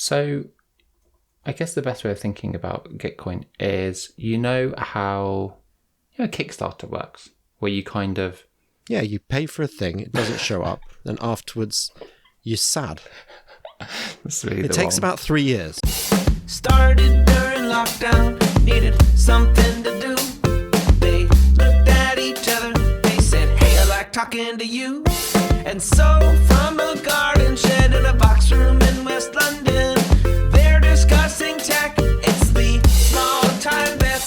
So I guess the best way of thinking about Gitcoin is, how Kickstarter works, where you kind of... Yeah, you pay for a thing, it doesn't show up, then afterwards you're sad. Really it takes about 3 years. Started during lockdown, needed something to do. They looked at each other, they said, hey, I like talking to you. And so from a garden shed in a box room in West London, they're discussing tech. It's the Small Time Bets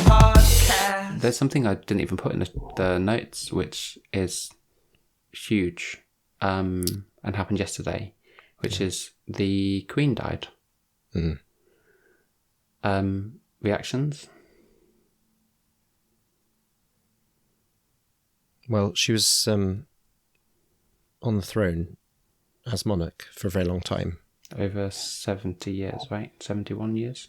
podcast. There's something I didn't even put in the notes, which is huge, and happened yesterday, which is the Queen died. Reactions? Well, she was on the throne as monarch for a very long time. Over 70 years, right? 71 years.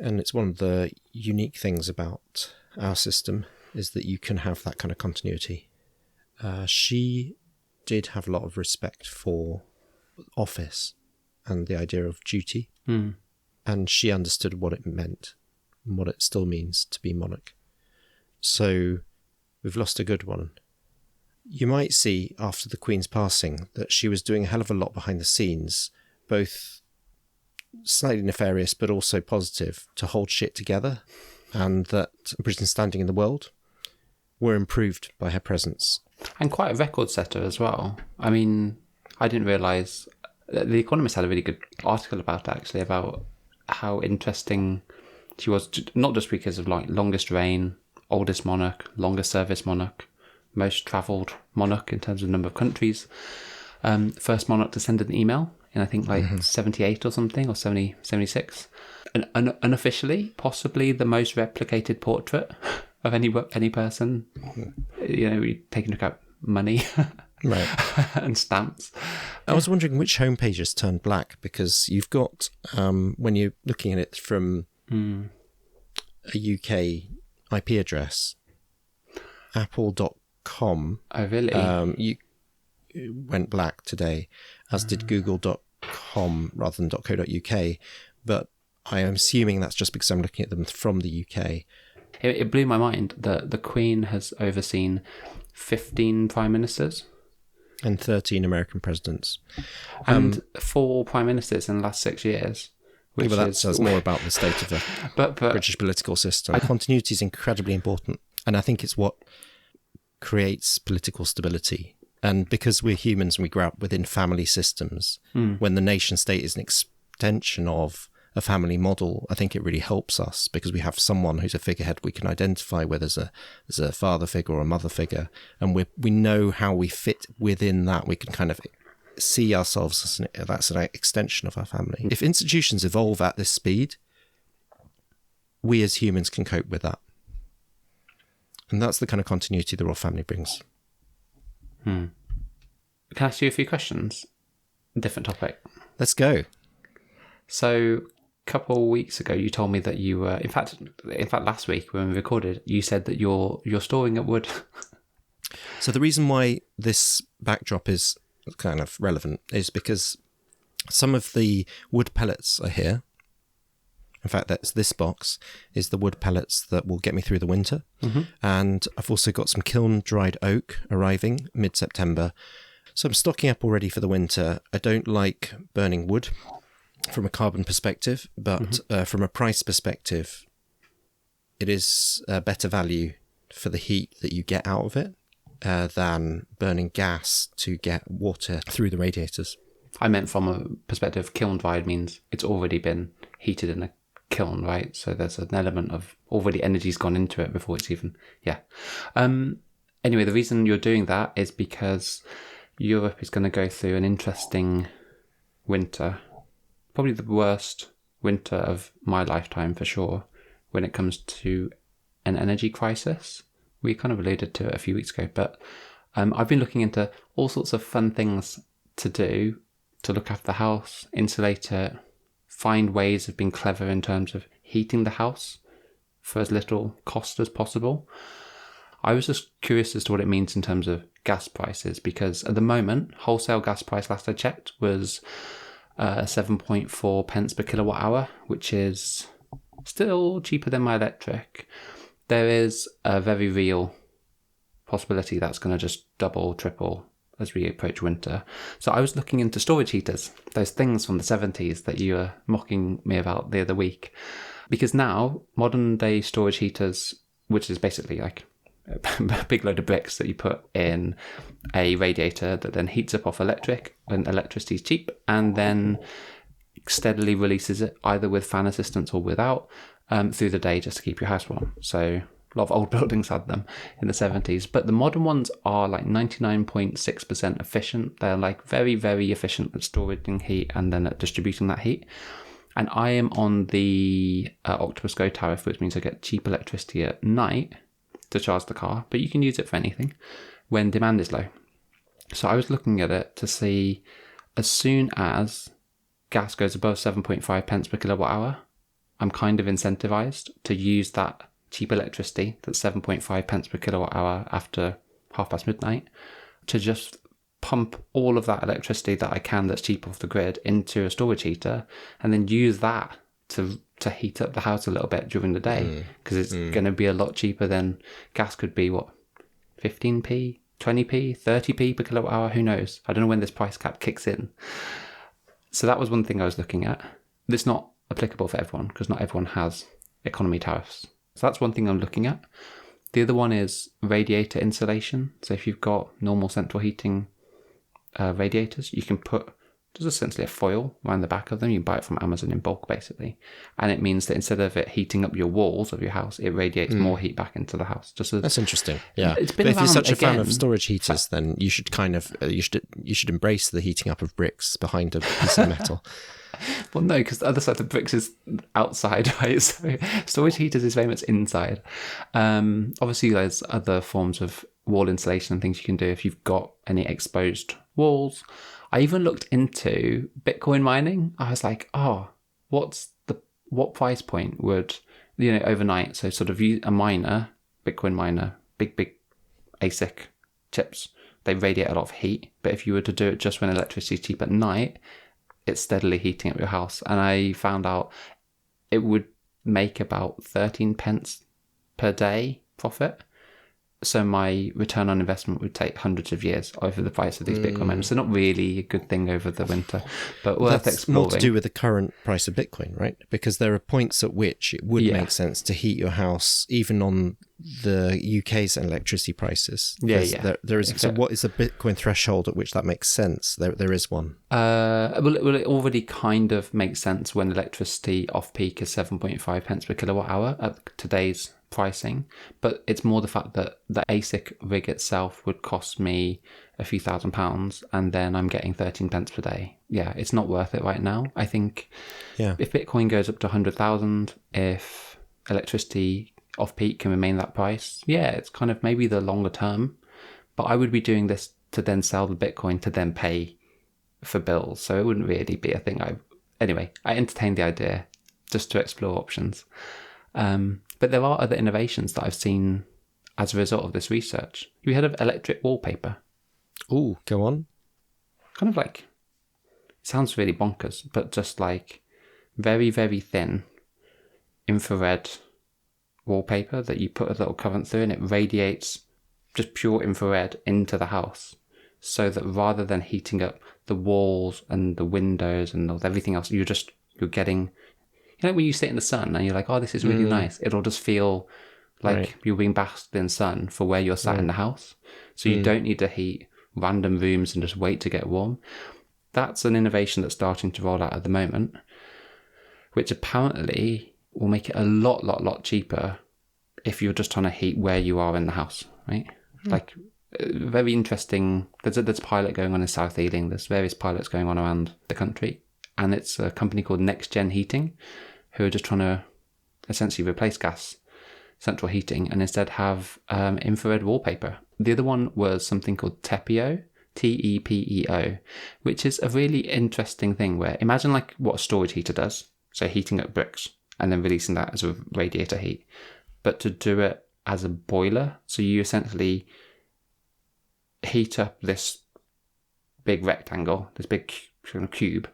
And it's one of the unique things about our system is that you can have that kind of continuity. She did have a lot of respect for office and the idea of duty. And she understood what it meant and what it still means to be monarch. So we've lost a good one. You might see after the Queen's passing that she was doing a hell of a lot behind the scenes, both slightly nefarious but also positive, to hold shit together, and that Britain's standing in the world were improved by her presence. And quite a record setter as well. I mean, I didn't realise... The Economist had a really good article about it, actually, about how interesting she was, not just because of longest reign, oldest monarch, longest service monarch, most travelled monarch in terms of number of countries, first monarch to send an email in I think 78 or something, or 76, and unofficially possibly the most replicated portrait of any person, taking into account money. Right. And stamps. I was wondering which homepage has turned black, because you've got, when you're looking at it from a UK IP address, apple.com. Oh, really? You went black today, as did google.com rather than .co.uk. But I am assuming that's just because I'm looking at them from the UK. It blew my mind that the Queen has overseen 15 prime ministers. And 13 American presidents. And 4 prime ministers in the last 6 years. Which that says more about the state of the British political system. Continuity is incredibly important. And I think it's what creates political stability. And because we're humans and we grow up within family systems, when the nation state is an extension of a family model, I think it really helps us, because we have someone who's a figurehead we can identify where there's a father figure or a mother figure, and we know how we fit within that. We can kind of see ourselves as that's an extension of our family. If institutions evolve at this speed, we as humans can cope with that. And that's the kind of continuity the royal family brings. Can I ask you a few questions? Different topic. Let's go. So, a couple of weeks ago, you told me that you were, in fact, last week when we recorded, you said that you're storing up wood. So the reason why this backdrop is kind of relevant is because some of the wood pellets are here. In fact, this box is the wood pellets that will get me through the winter. And I've also got some kiln-dried oak arriving mid-September. So I'm stocking up already for the winter. I don't like burning wood from a carbon perspective, but from a price perspective, it is a better value for the heat that you get out of it than burning gas to get water through the radiators. I meant from a perspective, kiln-dried means it's already been heated in a kiln, right? So there's an element of already energy's gone into it before it's even... Yeah. Anyway, the reason you're doing that is because Europe is going to go through an interesting winter. Probably the worst winter of my lifetime for sure when it comes to an energy crisis. We kind of alluded to it a few weeks ago, but I've been looking into all sorts of fun things to do to look after the house, insulate it, find ways of being clever in terms of heating the house for as little cost as possible. I was just curious as to what it means in terms of gas prices, because at the moment, wholesale gas price last I checked was 7.4 pence per kilowatt hour, which is still cheaper than my electric. There is a very real possibility that's going to just double, triple as we approach winter. So I was looking into storage heaters, those things from the 70s that you were mocking me about the other week. Because now, modern day storage heaters, which is basically like a big load of bricks that you put in a radiator that then heats up off electric when electricity is cheap, and then steadily releases it either with fan assistance or without through the day just to keep your house warm. So a lot of old buildings had them in the 70s, but the modern ones are like 99.6% efficient. They're like very, very efficient at storing heat and then at distributing that heat. And I am on the Octopus Go tariff, which means I get cheap electricity at night to charge the car, but you can use it for anything when demand is low. So I was looking at it to see, as soon as gas goes above 7.5 pence per kilowatt hour, I'm kind of incentivized to use that cheap electricity, that's 7.5 pence per kilowatt hour after midnight, to just pump all of that electricity that I can that's cheap off the grid into a storage heater, and then use that to heat up the house a little bit during the day, because it's going to be a lot cheaper than gas could be. What, 15p, 20p, 30p per kilowatt hour? Who knows? I don't know when this price cap kicks in. So that was one thing I was looking at. It's not applicable for everyone because not everyone has economy tariffs. So that's one thing I'm looking at. The other one is radiator insulation. So if you've got normal central heating radiators, you can put just essentially a foil around the back of them. You can buy it from Amazon in bulk, basically. And it means that instead of it heating up your walls of your house, it radiates more heat back into the house. That's interesting. Yeah. It's been but if you're such a fan again, of storage heaters, then you should kind of you should embrace the heating up of bricks behind a piece of metal. Well, no, because the other side of the bricks is outside, right? So storage heaters is very much inside. Obviously, there's other forms of wall insulation and things you can do if you've got any exposed walls. I even looked into Bitcoin mining. I was like, what price point would, overnight, so sort of a miner, Bitcoin miner, big ASIC chips, they radiate a lot of heat. But if you were to do it just when electricity is cheap at night, it's steadily heating up your house. And I found out it would make about 13 pence per day profit. So my return on investment would take hundreds of years over the price of these Bitcoin miners. So not really a good thing over the winter, but worth exploring. More to do with the current price of Bitcoin, right? Because there are points at which it would make sense to heat your house, even on the UK's electricity prices. There is. So what is the Bitcoin threshold at which that makes sense? There is one. Well, it already kind of makes sense when electricity off peak is 7.5 pence per kilowatt hour at today's pricing, but it's more the fact that the ASIC rig itself would cost me a few £1,000s, and then I'm getting 13 pence per day. Yeah, it's not worth it right now. I think if Bitcoin goes up to 100,000, if electricity off peak can remain that price, it's kind of maybe the longer term. But I would be doing this to then sell the Bitcoin to then pay for bills, so it wouldn't really be a thing. I entertained the idea just to explore options. But there are other innovations that I've seen as a result of this research. Have you heard of electric wallpaper? Oh, go on. Kind of like, it sounds really bonkers, but just like very, very thin infrared wallpaper that you put a little current through, and it radiates just pure infrared into the house, so that rather than heating up the walls and the windows and everything else, you're getting... when you sit in the sun and you're like, oh, this is really nice, it'll just feel like you're being basked in sun for where you're sat in the house. So you don't need to heat random rooms and just wait to get warm. That's an innovation that's starting to roll out at the moment, which apparently will make it a lot cheaper if you're just trying to heat where you are in the house, right? Like, very interesting. There's a pilot going on in South Ealing. There's various pilots going on around the country. And it's a company called Next Gen Heating, who are just trying to essentially replace gas central heating and instead have infrared wallpaper. The other one was something called Tepeo, Tepeo, which is a really interesting thing where, imagine like what a storage heater does, so heating up bricks and then releasing that as a radiator heat, but to do it as a boiler. So you essentially heat up this big rectangle, this big cube,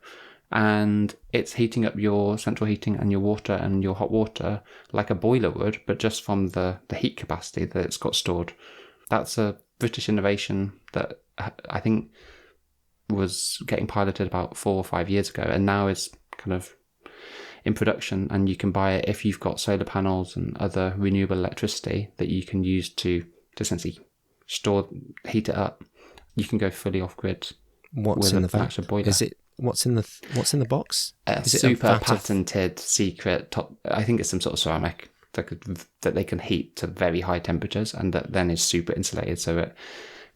and it's heating up your central heating and your water and your hot water like a boiler would, but just from the heat capacity that it's got stored. That's a British innovation that I think was getting piloted about 4 or 5 years ago, and now is kind of in production, and you can buy it if you've got solar panels and other renewable electricity that you can use to essentially heat it up. You can go fully off grid. What's in the box? Is it what's in the box? A super patented secret top. I think it's some sort of ceramic that they can heat to very high temperatures, and that then is super insulated, so it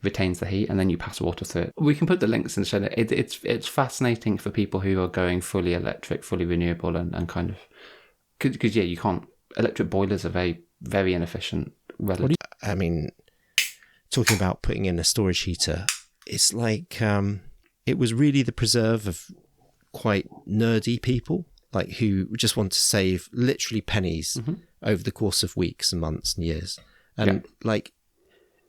retains the heat, and then you pass water through it. We can put the links in the show. It's fascinating for people who are going fully electric, fully renewable, and kind of because you can't. Electric boilers are very, very inefficient. I mean, talking about putting in a storage heater, it's like it was really the preserve of quite nerdy people, like who just want to save literally pennies over the course of weeks and months and years, and like.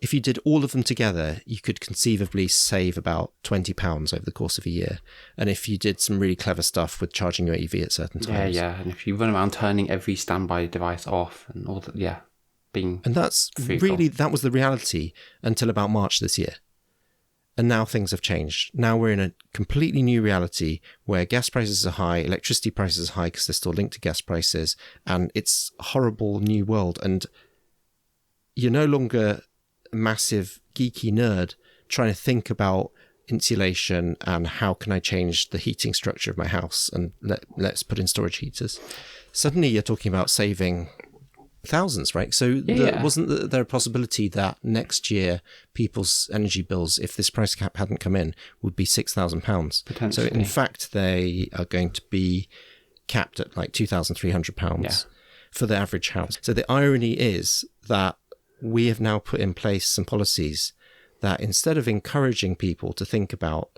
If you did all of them together, you could conceivably save about £20 over the course of a year. And if you did some really clever stuff with charging your EV at certain times. Yeah. And if you run around turning every standby device off and all that, being... And that's really, that was the reality until about March this year. And now things have changed. Now we're in a completely new reality where gas prices are high, electricity prices are high because they're still linked to gas prices. And it's a horrible new world. And you're no longer... massive geeky nerd trying to think about insulation and how can I change the heating structure of my house and let's put in storage heaters. Suddenly you're talking about saving thousands, right? So wasn't there a possibility that next year people's energy bills, if this price cap hadn't come in, would be £6,000? So in fact they are going to be capped at like £2,300 for the average house. So the irony is that we have now put in place some policies that instead of encouraging people to think about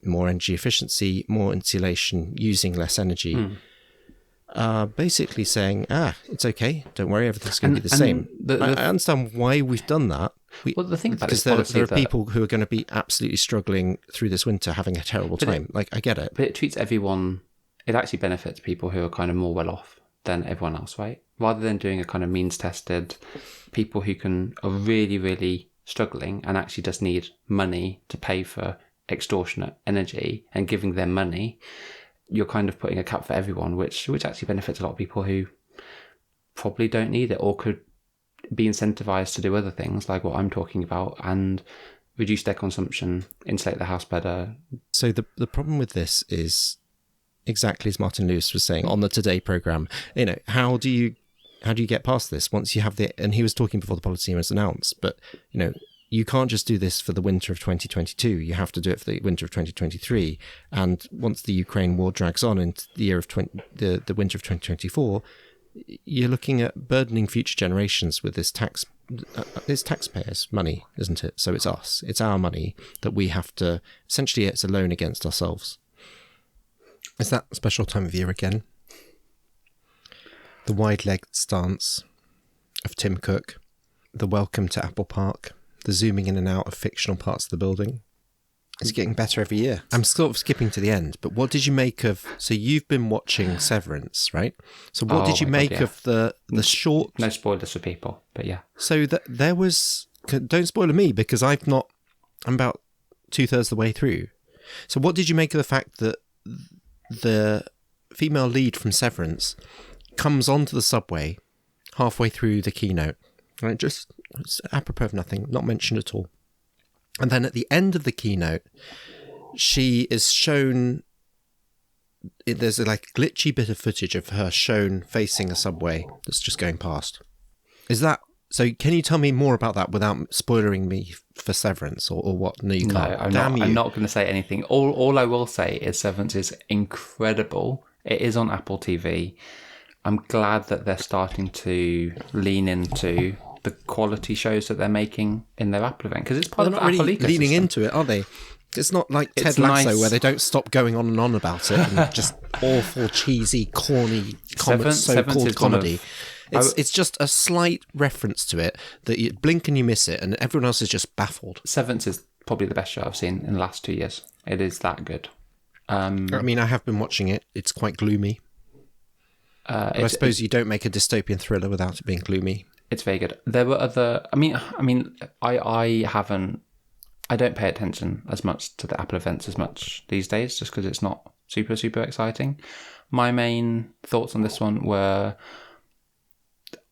more energy efficiency, more insulation, using less energy, are basically saying, it's okay, don't worry, everything's going to be the same. I understand why we've done that. The thing about because there are people who are going to be absolutely struggling through this winter, having a terrible time. I get it. But it treats everyone, it actually benefits people who are kind of more well off than everyone else, right? Rather than doing a kind of means tested, people who are really, really struggling and actually just need money to pay for extortionate energy and giving them money, you're kind of putting a cap for everyone, which actually benefits a lot of people who probably don't need it or could be incentivized to do other things like what I'm talking about and reduce their consumption, insulate the house better. So the problem with this is exactly as Martin Lewis was saying on the Today programme. How do you get past this once you have and he was talking before the policy was announced, but you can't just do this for the winter of 2022. You have to do it for the winter of 2023. And once the Ukraine war drags on into the year of the winter of 2024, you're looking at burdening future generations with this it's taxpayers' money, isn't it? So it's us. It's our money that we have to, essentially it's a loan against ourselves. Is that a special time of year again? The wide-legged stance of Tim Cook, the welcome to Apple Park, the zooming in and out of fictional parts of the building. It's getting better every year. I'm sort of skipping to the end, but what did you make of... So you've been watching Severance, right? So what did you make of the short... No spoilers for people, but yeah. So there was... Don't spoil me, because I'm about 2/3 the way through. So what did you make of the fact that the female lead from Severance comes onto the subway halfway through the keynote, right? Just apropos of nothing, not mentioned at all. And then at the end of the keynote, she is shown, there's like a glitchy bit of footage of her shown facing a subway that's just going past. Is that, so can you tell me more about that without spoiling me for Severance or what? No, you can't. No, I'm not going to say anything. All I will say is Severance is incredible. It is on Apple TV. I'm glad that they're starting to lean into the quality shows that they're making in their Apple event, because it's part of the Apple ecosystem. Leaning into it, are they? It's not like Ted Lasso where they don't stop going on and on about it and just awful, cheesy, corny so-called comedy. It's just a slight reference to it that you blink and you miss it, and everyone else is just baffled. Severance is probably the best show I've seen in the last 2 years. It is that good. I mean, I have been watching it. It's quite gloomy. But I suppose you don't make a dystopian thriller without it being gloomy. It's very good. There were other... I don't pay attention as much to the Apple events as much these days, just because it's not super, super exciting. My main thoughts on this one were...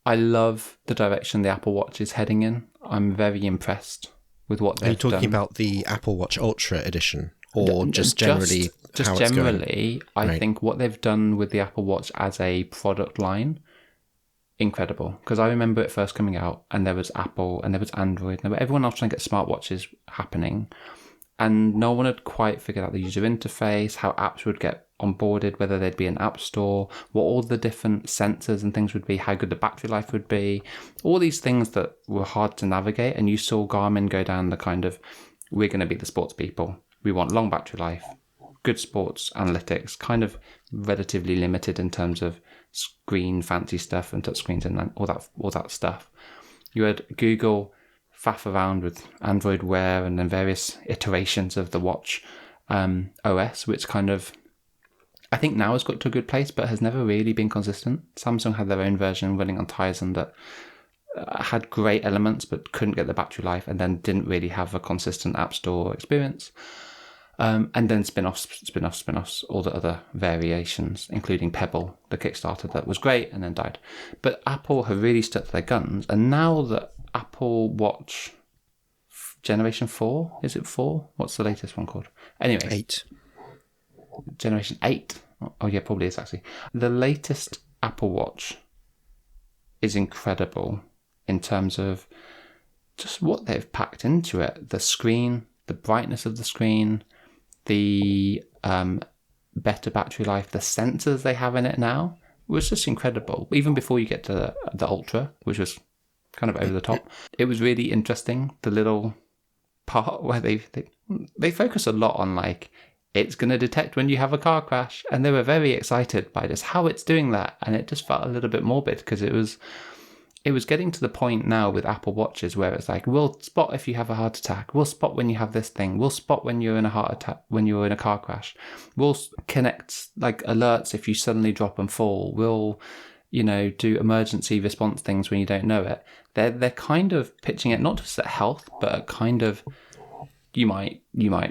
I love the direction the Apple Watch is heading in. I'm very impressed with what they've done. Are you talking about the Apple Watch Ultra edition? Or just generally how it's going? I think what they've done with the Apple Watch as a product line, incredible. Because I remember it first coming out, and there was Apple, and there was Android, and everyone else trying to get smartwatches happening. And no one had quite figured out the user interface, how apps would get onboarded, whether there'd be an app store, what all the different sensors and things would be, how good the battery life would be. All these things that were hard to navigate. And you saw Garmin go down the kind of, we're going to be the sports people. We want long battery life, good sports analytics, kind of relatively limited in terms of screen fancy stuff and touch screens and all that stuff. You had Google faff around with Android Wear and then various iterations of the watch OS, which kind of, I think now has got to a good place, but has never really been consistent. Samsung had their own version running on Tizen that had great elements but couldn't get the battery life, and then didn't really have a consistent app store experience. And then spin-offs, all the other variations, including Pebble, the Kickstarter that was great and then died. But Apple have really stuck to their guns, and now that Apple Watch Generation 4, is it 4? What's the latest one called? Anyway. 8. Generation 8. Oh yeah, probably is actually. The latest Apple Watch is incredible in terms of just what they've packed into it. The screen, the brightness of the screen, the better battery life, the sensors they have in it now was just incredible. Even before you get to the Ultra, which was kind of over the top, it was really interesting. The little part where they focus a lot on like, it's going to detect when you have a car crash, and they were very excited by just how it's doing that, and it just felt a little bit morbid because it was getting to the point now with Apple Watches where it's like, we'll spot if you have a heart attack, we'll spot when you have this thing, we'll spot when you're in a heart attack, when you're in a car crash, we'll connect like alerts if you suddenly drop and fall, we'll do emergency response things when you don't know it. They're kind of pitching it not just at health, but at kind of you might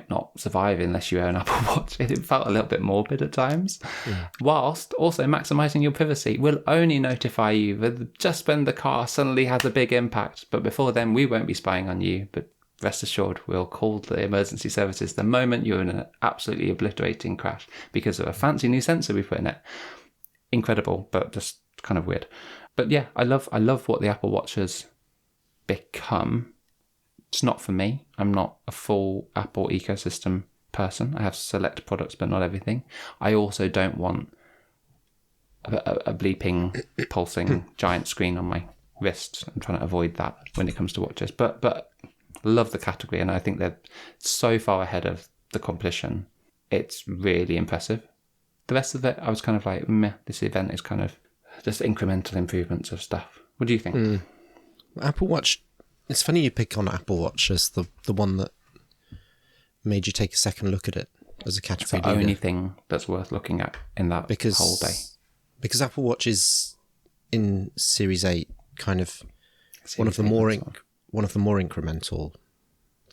not survive unless you own an Apple Watch. It felt a little bit morbid at times, whilst also maximising your privacy. We'll only notify you that just when the car suddenly has a big impact, but before then we won't be spying on you. But rest assured, we'll call the emergency services the moment you're in an absolutely obliterating crash because of a fancy new sensor we put in it. Incredible, but just kind of weird. But yeah, I love what the Apple Watch has become. It's not for me. I'm not a full Apple ecosystem person. I have select products, but not everything. I also don't want a bleeping, pulsing giant screen on my wrist. I'm trying to avoid that when it comes to watches. But love the category, and I think they're so far ahead of the competition. It's really impressive. The rest of it, I was kind of like, meh, this event is kind of just incremental improvements of stuff. What do you think? Apple Watch... It's funny you pick on Apple Watch as the one that made you take a second look at it as a category. It's the only thing that's worth looking at in that whole day. Because Apple Watch is in Series 8 kind of one of the more incremental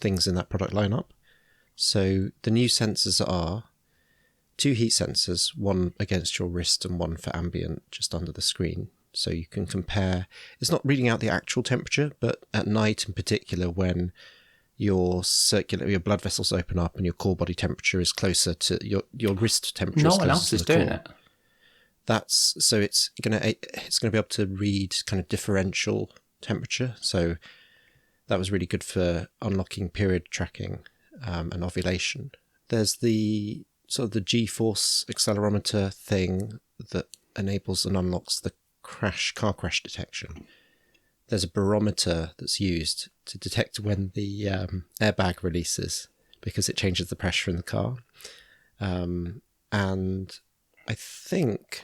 things in that product lineup. So the new sensors are 2 heat sensors, one against your wrist and one for ambient just under the screen. So you can compare, it's not reading out the actual temperature, but at night in particular when your blood vessels open up and your core body temperature is closer to your wrist temperature. No one else is doing it. So it's gonna be able to read kind of differential temperature. So that was really good for unlocking period tracking and ovulation. There's the sort of the G-force accelerometer thing that enables and unlocks the car crash detection. There's a barometer that's used to detect when the airbag releases because it changes the pressure in the car. And I think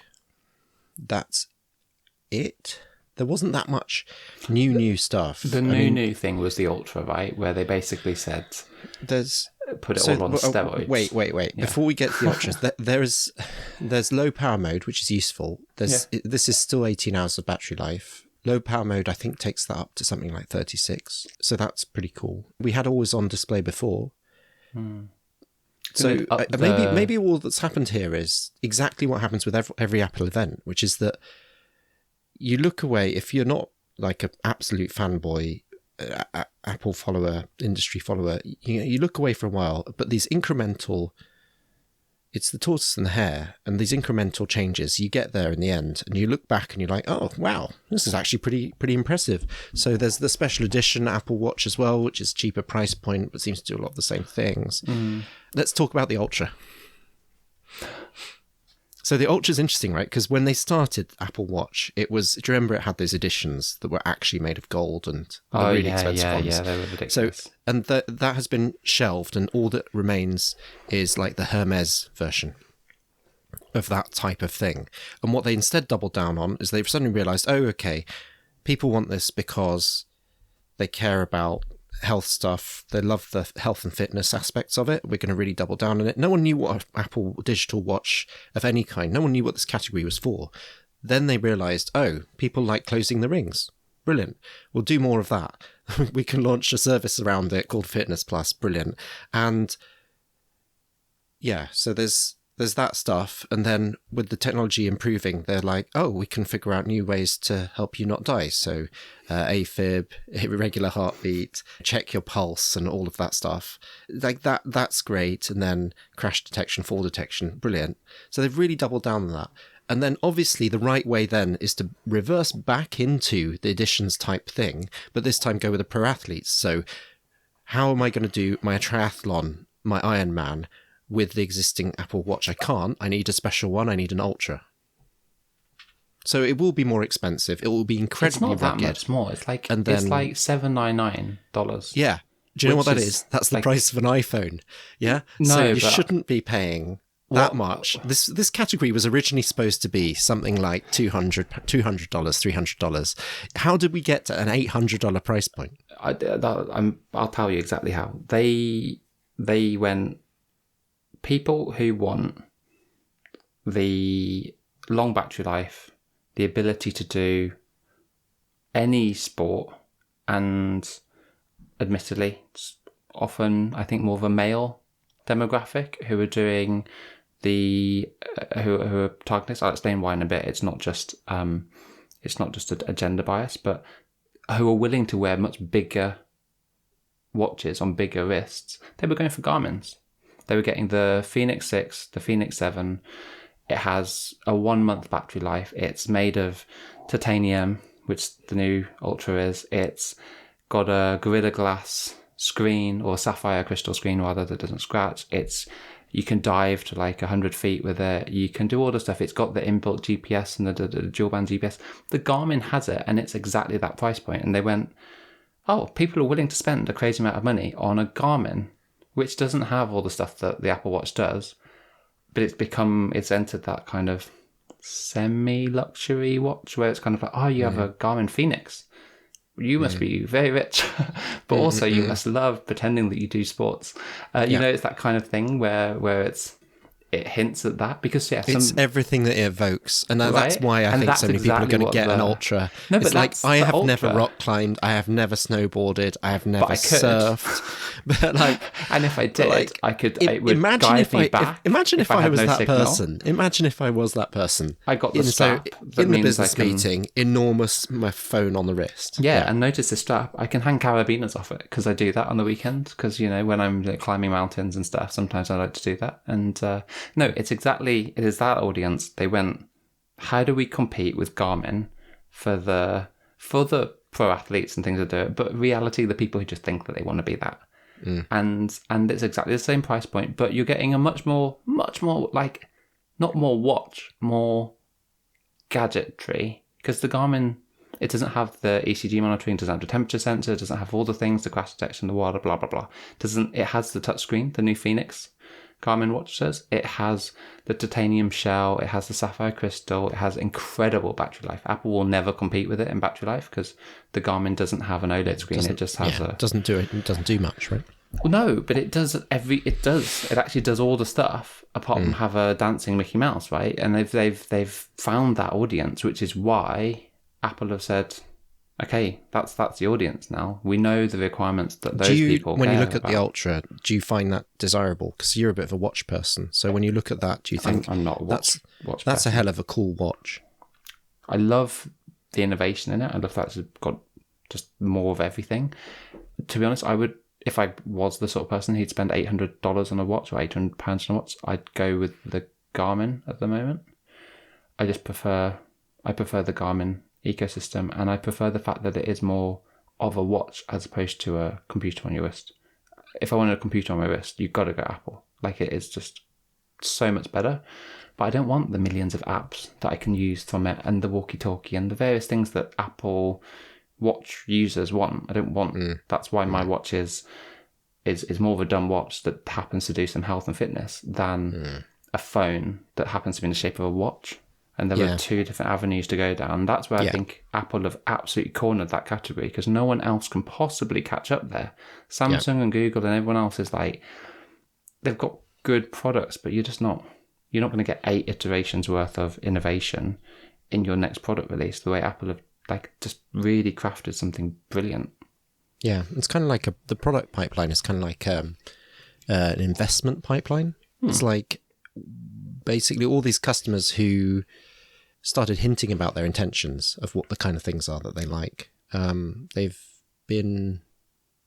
that's it. There wasn't that much new stuff. The new thing was the Ultra, right? Where they basically said... put it all on steroids. Wait. Yeah. Before we get to the ultras, there's low power mode, which is useful. This is still 18 hours of battery life. Low power mode, I think, takes that up to something like 36. So that's pretty cool. We had always on display before. So maybe all that's happened here is exactly what happens with every Apple event, which is that you look away, if you're not like an absolute fanboy, Apple follower, industry follower, you look away for a while, but these incremental, it's the tortoise and the hare, and these incremental changes, you get there in the end, and you look back and you're like, oh, wow, this is actually pretty impressive. So there's the special edition Apple Watch as well, which is cheaper price point, but seems to do a lot of the same things. Let's talk about the Ultra. So the Ultra is interesting, right? Because when they started Apple Watch, it was, do you remember it had those editions that were actually made of gold and the really expensive ones? Yeah, they were ridiculous. So, and that has been shelved, and all that remains is like the Hermes version of that type of thing. And what they instead doubled down on is they've suddenly realized, oh, okay, people want this because they care about health stuff. They love the health and fitness aspects of it. We're going to really double down on it. No one knew what an Apple digital watch of any kind. No one knew what this category was for. Then they realized, oh, people like closing the rings. Brilliant. We'll do more of that. We can launch a service around it called Fitness Plus. Brilliant. And yeah, so there's that stuff. And then with the technology improving, they're like, oh, we can figure out new ways to help you not die. So AFib, irregular heartbeat, check your pulse and all of that stuff. Like that's great. And then crash detection, fall detection, brilliant. So they've really doubled down on that. And then obviously the right way then is to reverse back into the editions type thing, but this time go with the pro athletes. So how am I going to do my triathlon, my Ironman, with the existing Apple Watch? I can't. I need a special one. I need an Ultra. So it will be more expensive. It will be incredibly rugged. It's not that much more. It's like $799. Yeah. Do you know what that is? That's the price of an iPhone. Yeah. No, so you shouldn't be paying that much. This category was originally supposed to be something like $200, $300. How did we get to an $800 price point? I'll tell you exactly how. They went, people who want the long battery life, the ability to do any sport, and admittedly, it's often, I think, more of a male demographic who are doing who are targeting this. I'll explain why in a bit. It's not just a gender bias, but who are willing to wear much bigger watches on bigger wrists. They were going for Garmin's. They were getting the Phoenix 6, the Phoenix 7. It has a 1 month battery life. It's made of titanium, which the new Ultra is. It's got a Gorilla Glass screen, or sapphire crystal screen rather, that doesn't scratch. You can dive to like 100 feet with it. You can do all the stuff. It's got the inbuilt GPS and the dual band GPS. The Garmin has it, and it's exactly that price point. And they went, oh, people are willing to spend a crazy amount of money on a Garmin, which doesn't have all the stuff that the Apple Watch does, but it's entered that kind of semi-luxury watch where it's kind of like, oh, you have a Garmin Phoenix. You must be very rich, but also you must love pretending that you do sports. You know, it's that kind of thing where it hints at that, because it's everything that it evokes, and that's why I think so many people are going to get an Ultra. No, but it's like, I have never rock climbed, I have never snowboarded, I have never surfed, but like, and if I did, I could. Imagine if I was that person. Imagine if I was that person. I got the strap in the business meeting, enormous my phone on the wrist. Yeah, and notice the strap. I can hang carabiners off it because I do that on the weekend. Because when I'm climbing mountains and stuff, sometimes I like to do that. And no, it is that audience. They went, how do we compete with Garmin for the pro athletes and things that do it? But in reality, the people who just think that they want to be that. And it's exactly the same price point, but you're getting a much more like, not more watch, more gadgetry, because the Garmin, it doesn't have the ECG monitoring, doesn't have the temperature sensor, it doesn't have all the things, the crash detection, the water, blah blah blah. It has the touchscreen, the new Phoenix Garmin watch says. It has the titanium shell, it has the sapphire crystal, it has incredible battery life. Apple will never compete with it in battery life because the Garmin doesn't have an OLED screen. It just has it doesn't do much, right? No, but it does it actually does all the stuff apart from have a dancing Mickey Mouse, right? And they've found that audience, which is why Apple have said, okay, that's the audience now. We know the requirements that those people when care you look at about. the Ultra, do you find that desirable? Because you're a bit of a watch person. So when you look at that, do you think I'm not a watch that's person. a hell of a cool watch? I love the innovation in it. I love that it's got just more of everything. To be honest, I would, if I was the sort of person who'd spend $800 on a watch or £800 on a watch, I'd go with the Garmin at the moment. I prefer the Garmin ecosystem, and I prefer the fact that it is more of a watch as opposed to a computer on your wrist. If I wanted a computer on my wrist, you've got to go Apple. Like, it is just so much better. But I don't want the millions of apps that I can use from it and the walkie-talkie and the various things that Apple Watch users want. I don't want. That's why my watch is more of a dumb watch that happens to do some health and fitness than a phone that happens to be in the shape of a watch. And there are two different avenues to go down. That's where I think Apple have absolutely cornered that category, because no one else can possibly catch up there. Samsung and Google and everyone else is like, they've got good products, but you're not going to get 8 iterations worth of innovation in your next product release, the way Apple have just really crafted something brilliant. Yeah, it's kind of like the product pipeline is kind of like an investment pipeline. It's like basically all these customers who started hinting about their intentions of what the kind of things are that they like. They've been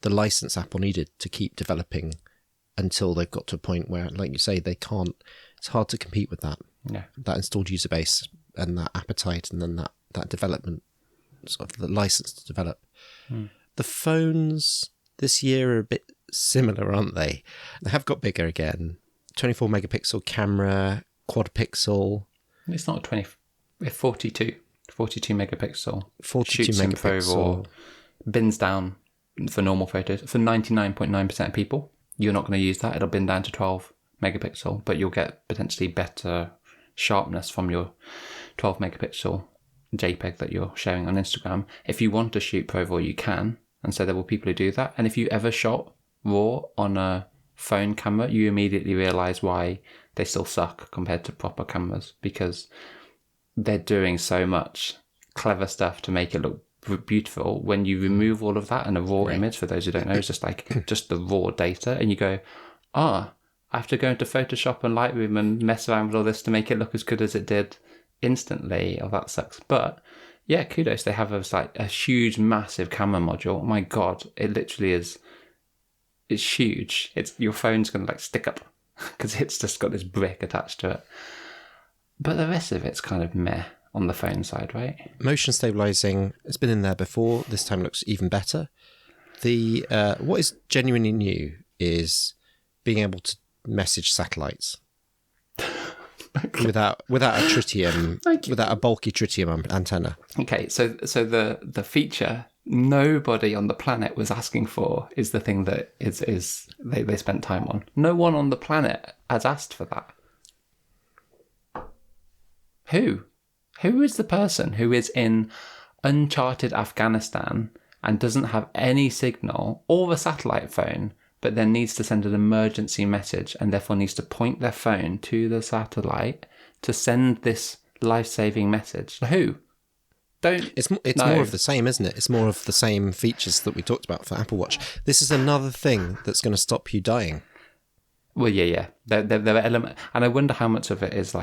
the license Apple needed to keep developing until they've got to a point where, like you say, they can't. It's hard to compete with that. Yeah, that installed user base and that appetite, and then that development, sort of the license to develop. The phones this year are a bit similar, aren't they? They have got bigger again. 24 megapixel camera, quad pixel. It's not 42 megapixel. 42 shoots megapixel. Info, bins down for normal photos. For 99.9% of people, you're not going to use that. It'll bin down to 12 megapixel, but you'll get potentially better sharpness from your 12 megapixel JPEG that you're sharing on Instagram. If you want to shoot Pro RAW, you can. And so there will people who do that. And if you ever shot RAW on a phone camera, you immediately realize why they still suck compared to proper cameras, because they're doing so much clever stuff to make it look beautiful. When you remove all of that, and a raw image, for those who don't know, is just the raw data, and you go, I have to go into Photoshop and Lightroom and mess around with all this to make it look as good as it did instantly. Oh, that sucks. But yeah, kudos. They have a huge, massive camera module. Oh my God, it literally is. It's huge. Your phone's going to stick up because it's just got this brick attached to it. But the rest of it's kind of meh on the phone side, right? Motion stabilizing, it's been in there before. This time looks even better. What is genuinely new is being able to message satellites without a tritium, without a bulky tritium antenna. Okay, so the feature nobody on the planet was asking for is the thing that they spent time on. No one on the planet has asked for that. Who is the person who is in uncharted Afghanistan and doesn't have any signal or a satellite phone, but then needs to send an emergency message and therefore needs to point their phone to the satellite to send this life-saving message? Who? It's more of the same, isn't it? It's more of the same features that we talked about for Apple Watch. This is another thing that's going to stop you dying. Well, yeah. There are elements, and I wonder how much of it is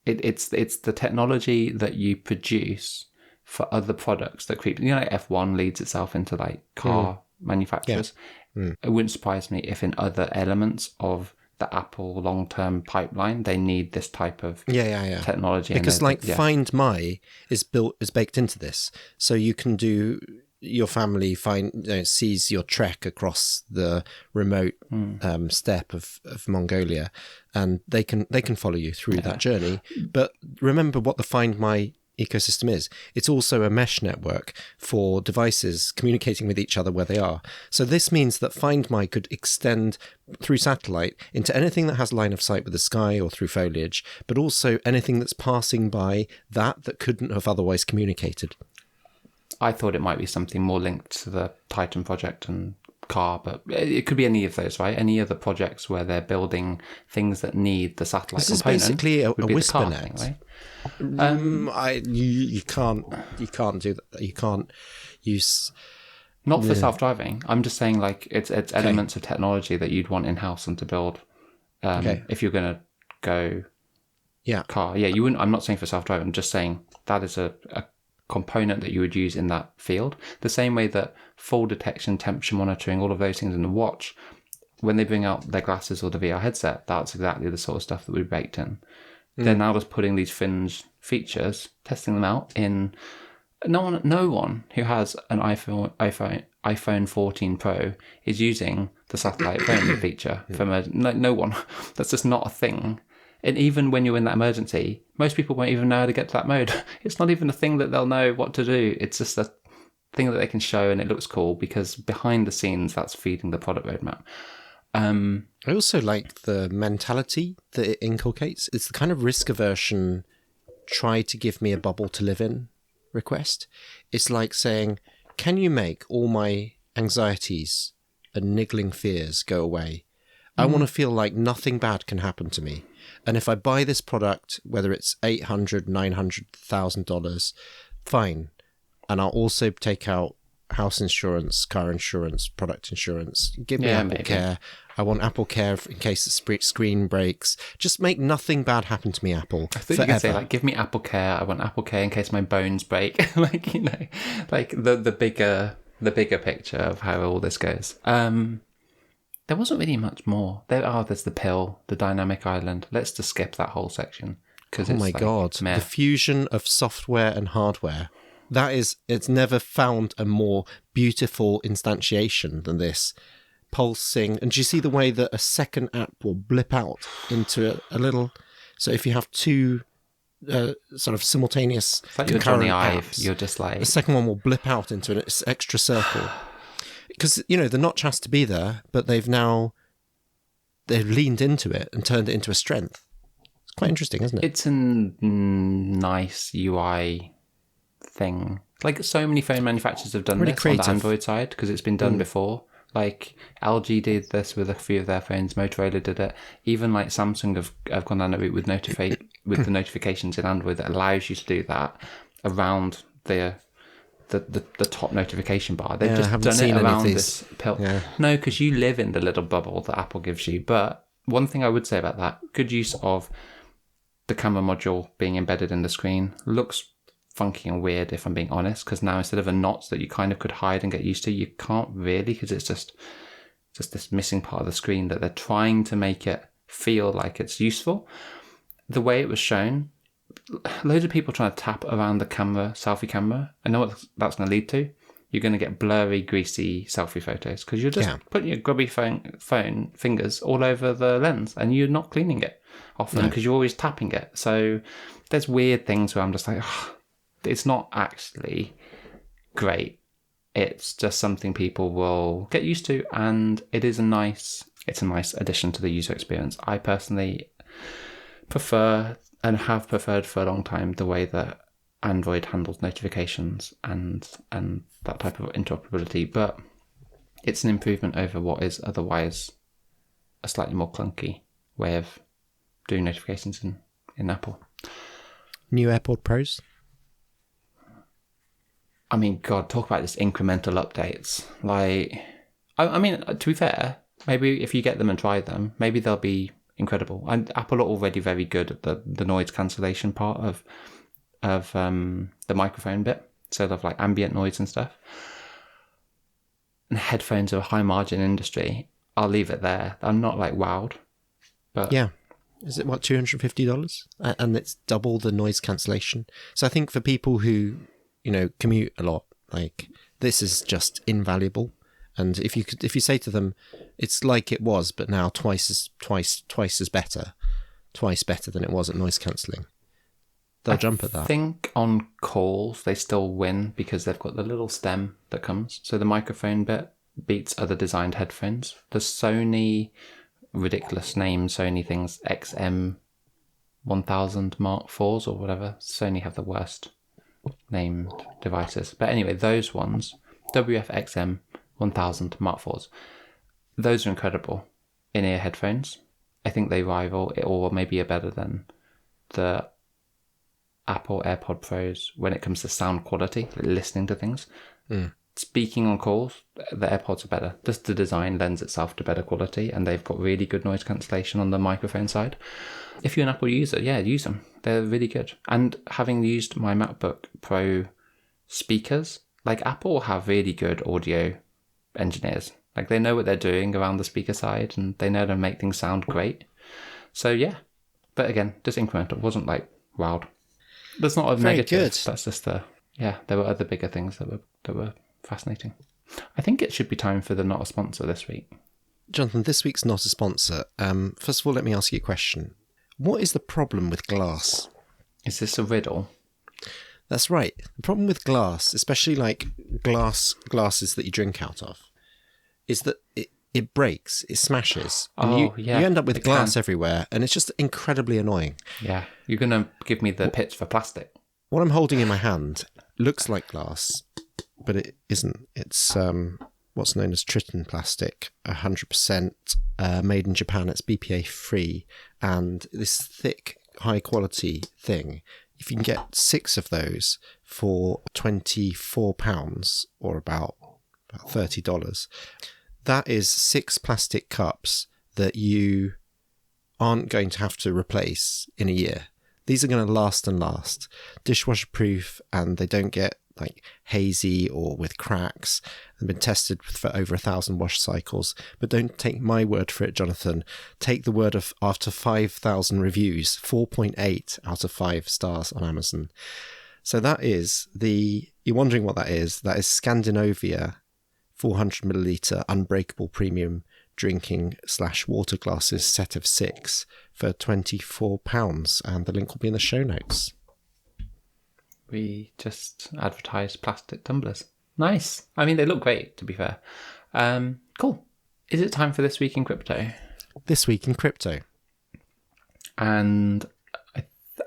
it's the technology that you produce for other products that creep. F1 leads itself into car manufacturers. Yeah. It wouldn't surprise me if in other elements of the Apple long-term pipeline, they need this type of technology. Because Find My is baked into this, so you can do your family sees your trek across the remote steppe of Mongolia, and they can follow you through that journey. But remember what the Find My ecosystem is. It's also a mesh network for devices communicating with each other where they are. So this means that Find My could extend through satellite into anything that has line of sight with the sky or through foliage, but also anything that's passing by that couldn't have otherwise communicated. I thought it might be something more linked to the Titan project and car, but it could be any of those, right? Any other projects where they're building things that need the satellite this component. This is basically a whisper net. Thing, right? You can't do that. You can't use... Not for self-driving. I'm just saying, like, it's elements of technology that you'd want in-house and to build if you're going to go car. Yeah, you wouldn't. I'm not saying for self-driving. I'm just saying that is a component that you would use in that field. The same way that fall detection, temperature monitoring, all of those things in the watch, when they bring out their glasses or the VR headset, that's exactly the sort of stuff that we baked in. They're now just putting these fringe features, testing them out in... No one who has an iPhone 14 Pro is using the satellite phone feature. No one. That's just not a thing. And even when you're in that emergency, most people won't even know how to get to that mode. It's not even a thing that they'll know what to do. It's just a thing that they can show, and it looks cool because behind the scenes, that's feeding the product roadmap. I also like the mentality that it inculcates. It's the kind of risk aversion, try to give me a bubble to live in request. It's like saying, can you make all my anxieties and niggling fears go away? I want to feel like nothing bad can happen to me. And if I buy this product, whether it's $800, $900, $1,000, fine. And I'll also take out house insurance, car insurance, product insurance. Give me Apple Care. I want Apple Care in case the screen breaks. Just make nothing bad happen to me, Apple. I think you could say, like, give me Apple Care. I want Apple Care in case my bones break. Like, you know, like the bigger picture of how all this goes. There wasn't really much more. There's the pill, the dynamic island. Let's just skip that whole section. Oh my God. The fusion of software and hardware. It's never found a more beautiful instantiation than this. Pulsing. And do you see the way that a second app will blip out into a little... So if you have two sort of simultaneous like you're Johnny Ive, apps, you're just like... The second one will blip out into an extra circle. Because, you know, the notch has to be there, but they've leaned into it and turned it into a strength. It's quite interesting, isn't it? It's a nice UI thing. Like, so many phone manufacturers have done this on the Android side because it's been done before. Like, LG did this with a few of their phones. Motorola did it. Even like Samsung have gone down the route with the notifications in Android that allows you to do that around the top notification bar. They've just done it around this pill. Yeah. No, because you live in the little bubble that Apple gives you. But one thing I would say about that, good use of the camera module being embedded in the screen. Looks funky and weird, if I'm being honest, because now instead of a notch that you kind of could hide and get used to, you can't really, because it's just this missing part of the screen that they're trying to make it feel like it's useful. The way it was shown, loads of people trying to tap around the selfie camera. I know what that's going to lead to. You're going to get blurry, greasy selfie photos because you're just putting your grubby phone fingers all over the lens and you're not cleaning it often because you're always tapping it. So there's weird things where I'm just like, it's not actually great. It's just something people will get used to, and it's a nice addition to the user experience. I personally prefer and have preferred for a long time the way that Android handles notifications and that type of interoperability, but it's an improvement over what is otherwise a slightly more clunky way of doing notifications in Apple. New AirPods Pros? I mean, God, talk about just incremental updates. Like, I mean, to be fair, maybe if you get them and try them, maybe they'll be incredible. And Apple are already very good at the noise cancellation part of the microphone bit, sort of like ambient noise and stuff. And headphones are a high margin industry. I'll leave it there. I'm not like wowed, but yeah. Is it $250? And it's double the noise cancellation. So I think for people who, you know, commute a lot, like, this is just invaluable. And if you say to them, it's like it was, but now twice better than it was at noise cancelling, they'll jump at that. I think on calls they still win because they've got the little stem that comes. So the microphone bit beats other designed headphones. The Sony, ridiculous name, Sony things, XM1000 Mark IVs or whatever. Sony have the worst named devices. But anyway, those ones, WF-XM, 1000 Mark IVs. Those are incredible in-ear headphones. I think they rival or maybe are better than the Apple AirPod Pros when it comes to sound quality, listening to things. Speaking on calls, the AirPods are better. Just the design lends itself to better quality, and they've got really good noise cancellation on the microphone side. If you're an Apple user, yeah, use them. They're really good. And having used my MacBook Pro speakers, like Apple have really good audio engineers. Like they know what they're doing around the speaker side, and they know how to make things sound great. So yeah, but again, just incremental. It wasn't like wild. That's not a Very negative. good. That's just there were other bigger things that were fascinating. I think it should be time for the not a sponsor this week. Jonathan, this week's not a sponsor. First of all, let me ask you a question. What is the problem with glass? Is this a riddle? That's right. The problem with glass, especially like glasses that you drink out of, is that it breaks, it smashes. And you end up with glass everywhere, and it's just incredibly annoying. Yeah. You're going to give me the pitch for plastic. What I'm holding in my hand looks like glass, but it isn't. It's what's known as Triton plastic, 100% made in Japan. It's BPA free, and this thick, high quality thing. If you can get 6 of those for £24 or about $30, that is 6 plastic cups that you aren't going to have to replace in a year. These are going to last and last. Dishwasher proof, and they don't get like hazy or with cracks. They've been tested for over 1,000 wash cycles. But don't take my word for it, Jonathan. Take the word of after 5,000 reviews, 4.8 out of 5 stars on Amazon. So that is you're wondering what that is. That is Scandinavia 400 milliliter unbreakable premium drinking / water glasses set of 6 for £24, and the link will be in the show notes. We just advertised plastic tumblers. Nice. I mean, they look great, to be fair. Cool. Is it time for This Week in Crypto? This Week in Crypto. And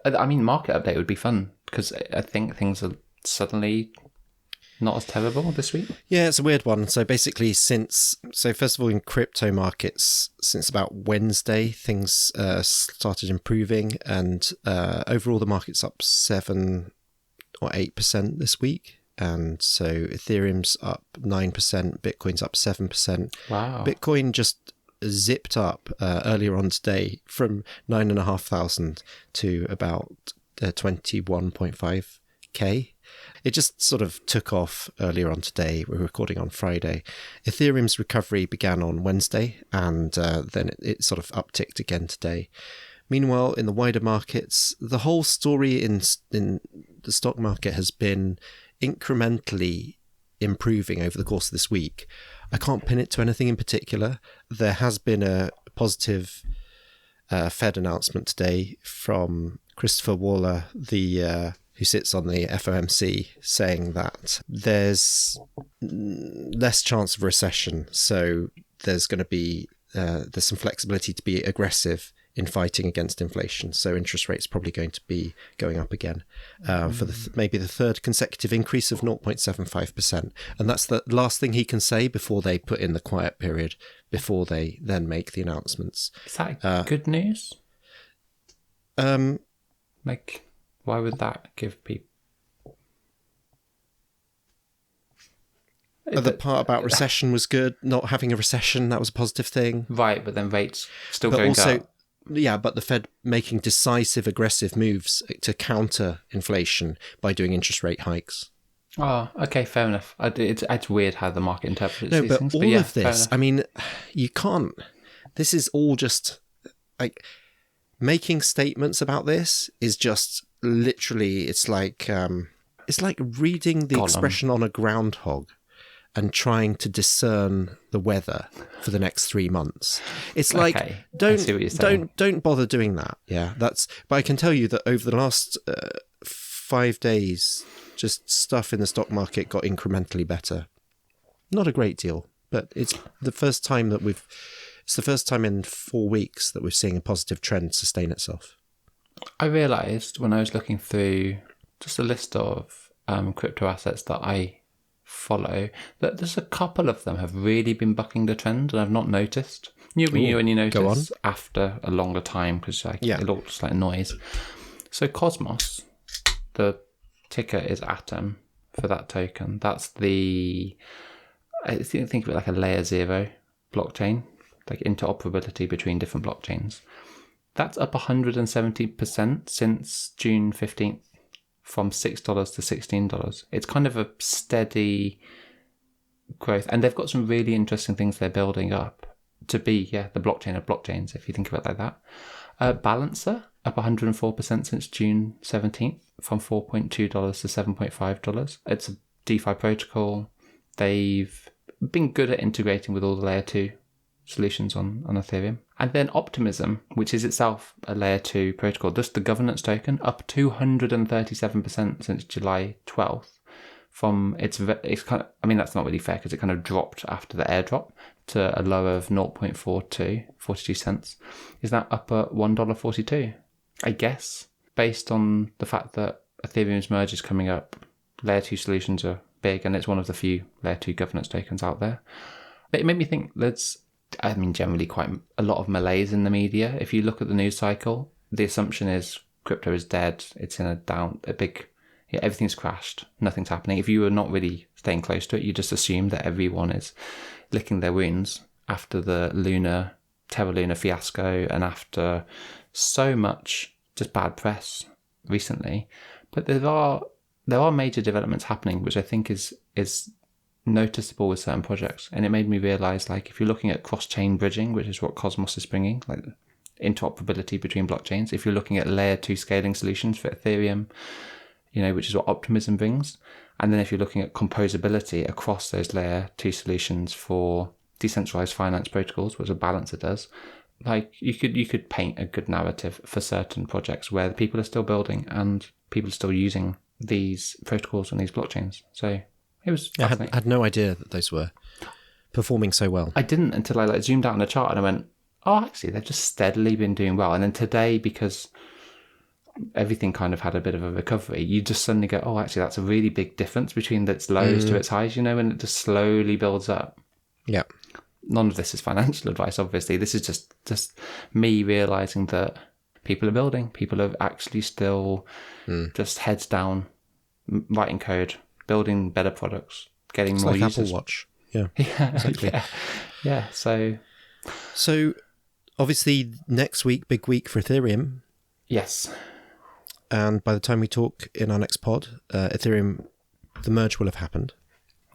I mean, market update would be fun, because I think things are suddenly not as terrible this week. Yeah, it's a weird one. So basically, first of all, in crypto markets, since about Wednesday, things started improving, and overall the market's up 7 or 8% this week. And so Ethereum's up 9%, Bitcoin's up 7%. Wow. Bitcoin just zipped up earlier on today from 9,500 to about 21.5k. It just sort of took off earlier on today. We're recording on Friday. Ethereum's recovery began on Wednesday, and then it sort of upticked again today. Meanwhile, in the wider markets, the whole story in the stock market has been incrementally improving over the course of this week. I can't pin it to anything in particular. There has been a positive Fed announcement today from Christopher Waller, who sits on the FOMC, saying that there's less chance of recession. So there's going to be there's some flexibility to be aggressive in fighting against inflation. So interest rates probably going to be going up again for maybe the third consecutive increase of 0.75%. And that's the last thing he can say before they put in the quiet period, before they then make the announcements. Is that good news? Like, why would that give people... The part about recession was good. Not having a recession, that was a positive thing. Right, but then rates still going up. Yeah, but the Fed making decisive, aggressive moves to counter inflation by doing interest rate hikes. Oh, okay, fair enough. It's weird how the market interprets these things. All of this, I mean, you can't... This is all just... like making statements about this is just literally... It's like reading the expression on a groundhog and trying to discern the weather for the next 3 months. It's like, okay, don't bother doing that. Yeah, but I can tell you that over the last 5 days, just stuff in the stock market got incrementally better. Not a great deal, but it's the first time in 4 weeks that we're seeing a positive trend sustain itself. I realised when I was looking through just a list of crypto assets that I follow. That there's a couple of them have really been bucking the trend, and I've not noticed. You only notice after a longer time because it looks like noise. So Cosmos, the ticker is Atom for that token. That's I think of it like a layer 0 blockchain, like interoperability between different blockchains. That's up 170% since June 15th, from $6 to $16. It's kind of a steady growth, and they've got some really interesting things they're building up to be the blockchain of blockchains, if you think of it like that. Balancer up 104% since June 17th, from $4.2 to $7.5. It's a DeFi protocol. They've been good at integrating with all the layer 2 solutions on Ethereum. And then Optimism, which is itself a layer 2 protocol, just the governance token, up 237% since July 12th. From it's kind of, I mean, that's not really fair because it kind of dropped after the airdrop to a low of 42 cents. Is that up at $1.42? I guess, based on the fact that Ethereum's merge is coming up, layer 2 solutions are big, and it's one of the few layer 2 governance tokens out there. But it made me think generally quite a lot of malaise in the media. If you look at the news cycle, the assumption is crypto is dead. It's in everything's crashed. Nothing's happening. If you were not really staying close to it, you just assume that everyone is licking their wounds after the Terra Luna fiasco and after so much just bad press recently. But there are major developments happening, which I think is noticeable with certain projects. And it made me realize, like, if you're looking at cross-chain bridging, which is what Cosmos is bringing, like interoperability between blockchains, if you're looking at layer 2 scaling solutions for Ethereum, which is what Optimism brings, and then if you're looking at composability across those layer 2 solutions for decentralized finance protocols, which a Balancer does, like you could paint a good narrative for certain projects where the people are still building and people are still using these protocols and these blockchains. So it was fascinating. I had no idea that those were performing so well. I didn't until I zoomed out on a chart and I went, oh, actually, they've just steadily been doing well. And then today, because everything kind of had a bit of a recovery, you just suddenly go, oh, actually, that's a really big difference between its lows to its highs, and it just slowly builds up. Yeah. None of this is financial advice, obviously. This is just me realizing that people are building. People are actually still just heads down, writing code, building better products, getting it's more like users. Apple Watch. Yeah, exactly. Yeah. So obviously next week, big week for Ethereum. Yes. And by the time we talk in our next pod, Ethereum, the merge will have happened.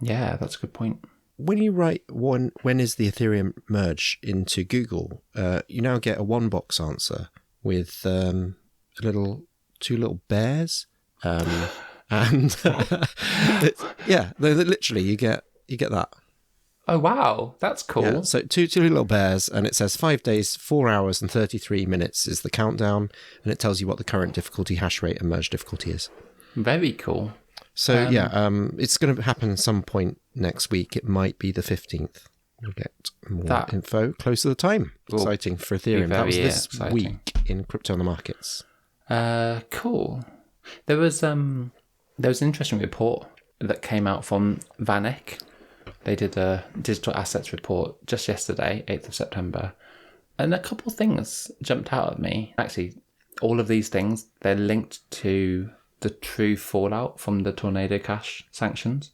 Yeah, that's a good point. When you write when is the Ethereum merge into Google, you now get a one box answer with two little bears, and literally you get that. Oh wow, that's cool. Yeah, so two little bears, and it says 5 days, 4 hours, and 33 minutes is the countdown, and it tells you what the current difficulty, hash rate, and merge difficulty is. Very cool. So it's going to happen at some point next week. It might be the 15th. We'll get more info close to the time. Exciting for Ethereum. That was this week in Crypto on the Markets. Cool. There was an interesting report that came out from Vitalik. They did a digital assets report just yesterday, 8th of September. And a couple of things jumped out at me. Actually, all of these things, they're linked to the true fallout from the Tornado Cash sanctions.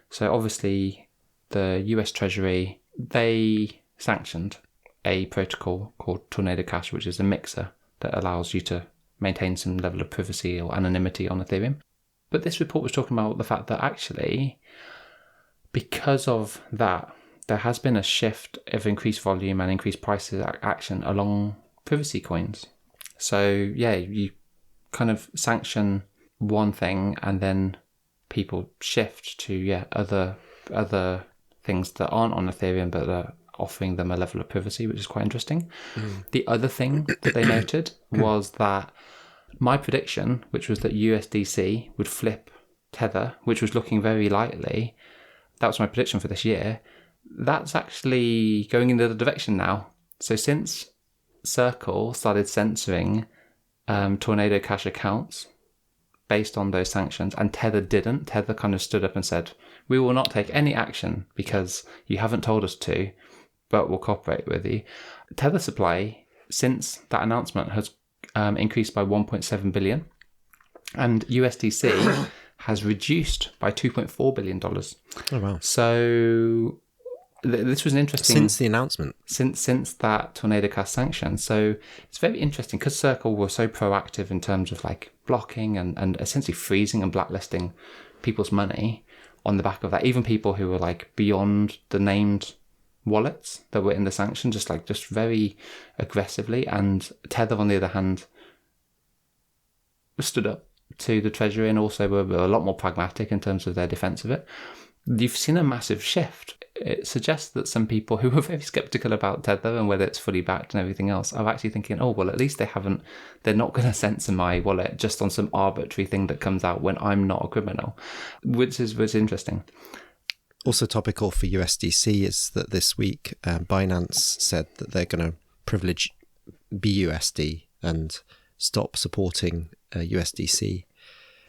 So obviously, the US Treasury, they sanctioned a protocol called Tornado Cash, which is a mixer that allows you to maintain some level of privacy or anonymity on Ethereum. But this report was talking about the fact that actually, because of that, there has been a shift of increased volume and increased prices action along privacy coins. So yeah, you kind of sanction one thing and then people shift to other things that aren't on Ethereum but are offering them a level of privacy, which is quite interesting. The other thing that they noted was that my prediction, which was that USDC would flip Tether, which was looking very likely, that was my prediction for this year. That's actually going in the other direction now. So since Circle started censoring Tornado Cash accounts based on those sanctions, and Tether didn't. Tether kind of stood up and said, we will not take any action because you haven't told us to, but we'll cooperate with you. Tether supply, since that announcement, has increased by 1.7 billion, and USDC has reduced by $2.4 billion. Oh, wow. So this was an interesting... Since the announcement? Since that Tornado Cash sanction. So it's very interesting because Circle were so proactive in terms of like blocking and essentially freezing and blacklisting people's money on the back of that. Even people who were like beyond the named wallets that were in the sanction, just very aggressively. And Tether, on the other hand, stood up to the Treasury and also were a lot more pragmatic in terms of their defense of it. You've seen a massive shift. It suggests that some people who were very skeptical about Tether and whether it's fully backed and everything else are actually thinking, oh, well, at least they're not going to censor my wallet just on some arbitrary thing that comes out when I'm not a criminal, which is interesting. Also topical for USDC is that this week Binance said that they're going to privilege BUSD and stop supporting USDC.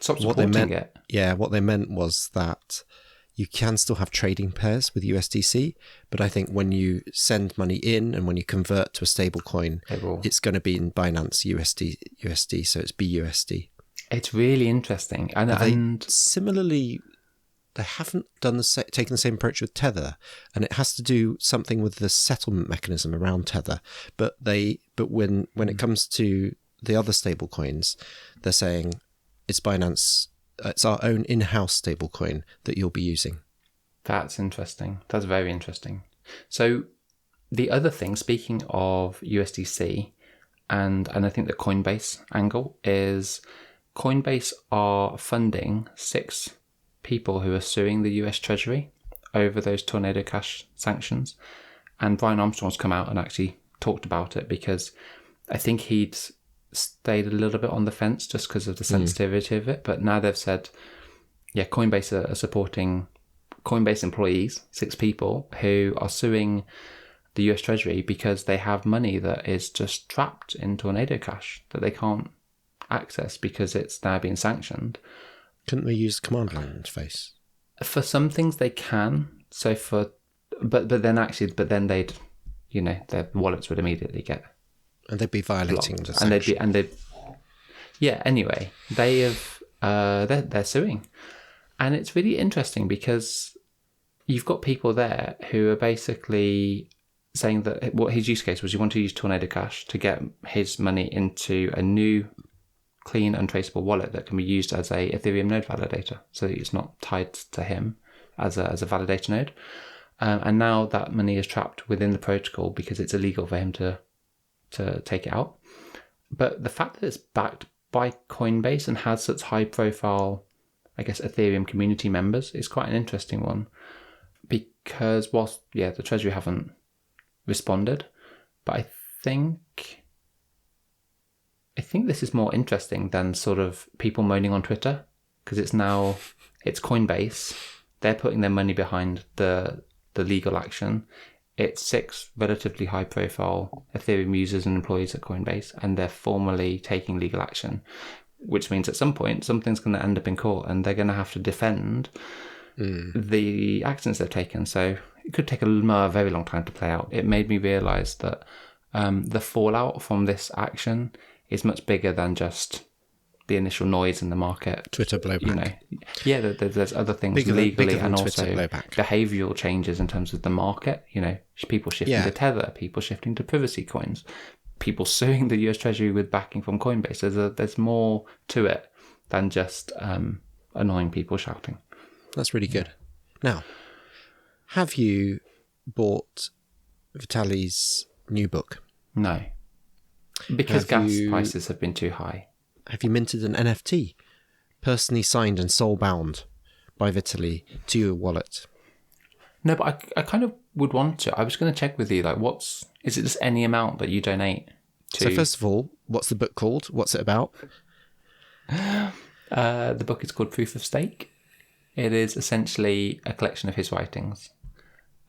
Stop supporting it? Yeah, what they meant was that you can still have trading pairs with USDC, but I think when you send money in and when you convert to a stable coin, it's going to be in Binance USD, so it's BUSD. It's really interesting. And similarly, they haven't taken the same approach with Tether, and it has to do something with the settlement mechanism around Tether. But when it comes to the other stable coins, they're saying it's Binance. It's our own in-house stablecoin that you'll be using. That's interesting. That's very interesting. So the other thing, speaking of USDC, and I think the Coinbase angle is Coinbase are funding 6 people who are suing the US Treasury over those Tornado Cash sanctions. And Brian Armstrong's come out and actually talked about it because I think he'd stayed a little bit on the fence just because of the sensitivity of it. But now they've said, yeah, Coinbase are supporting Coinbase employees, 6 people who are suing the US Treasury because they have money that is just trapped in Tornado Cash that they can't access because it's now being sanctioned. Couldn't they use the command line interface? For some things they can. So but then they'd, their wallets would immediately get. And they'd be violating the sanction. Anyway, they have they're suing, and it's really interesting because you've got people there who are basically saying that what his use case was, he wanted to use Tornado Cash to get his money into a new, clean, untraceable wallet that can be used as a Ethereum node validator, so that it's not tied to him as a validator node. And now that money is trapped within the protocol because it's illegal for him to take it out. But the fact that it's backed by Coinbase and has such high profile, I guess, Ethereum community members is quite an interesting one, because whilst, the Treasury haven't responded, but I think this is more interesting than sort of people moaning on Twitter, because it's Coinbase. They're putting their money behind the legal action. It's 6 relatively high-profile Ethereum users and employees at Coinbase, and they're formally taking legal action, which means at some point something's going to end up in court, and they're going to have to defend the actions they've taken. So it could take a very long time to play out. It made me realise that the fallout from this action is much bigger than just the initial noise in the market. Twitter blowback. There's other things bigger legally and also behavioural changes in terms of the market. People shifting to Tether, people shifting to privacy coins, people suing the US Treasury with backing from Coinbase. There's more to it than just annoying people shouting. That's really good. Now, have you bought Vitalik's new book? No, because gas prices have been too high. Have you minted an NFT, personally signed and soul bound by Vitalik, to your wallet? No, but I kind of would want to. I was going to check with you, is it just any amount that you donate to? So first of all, what's the book called? What's it about? The book is called Proof of Stake. It is essentially a collection of his writings,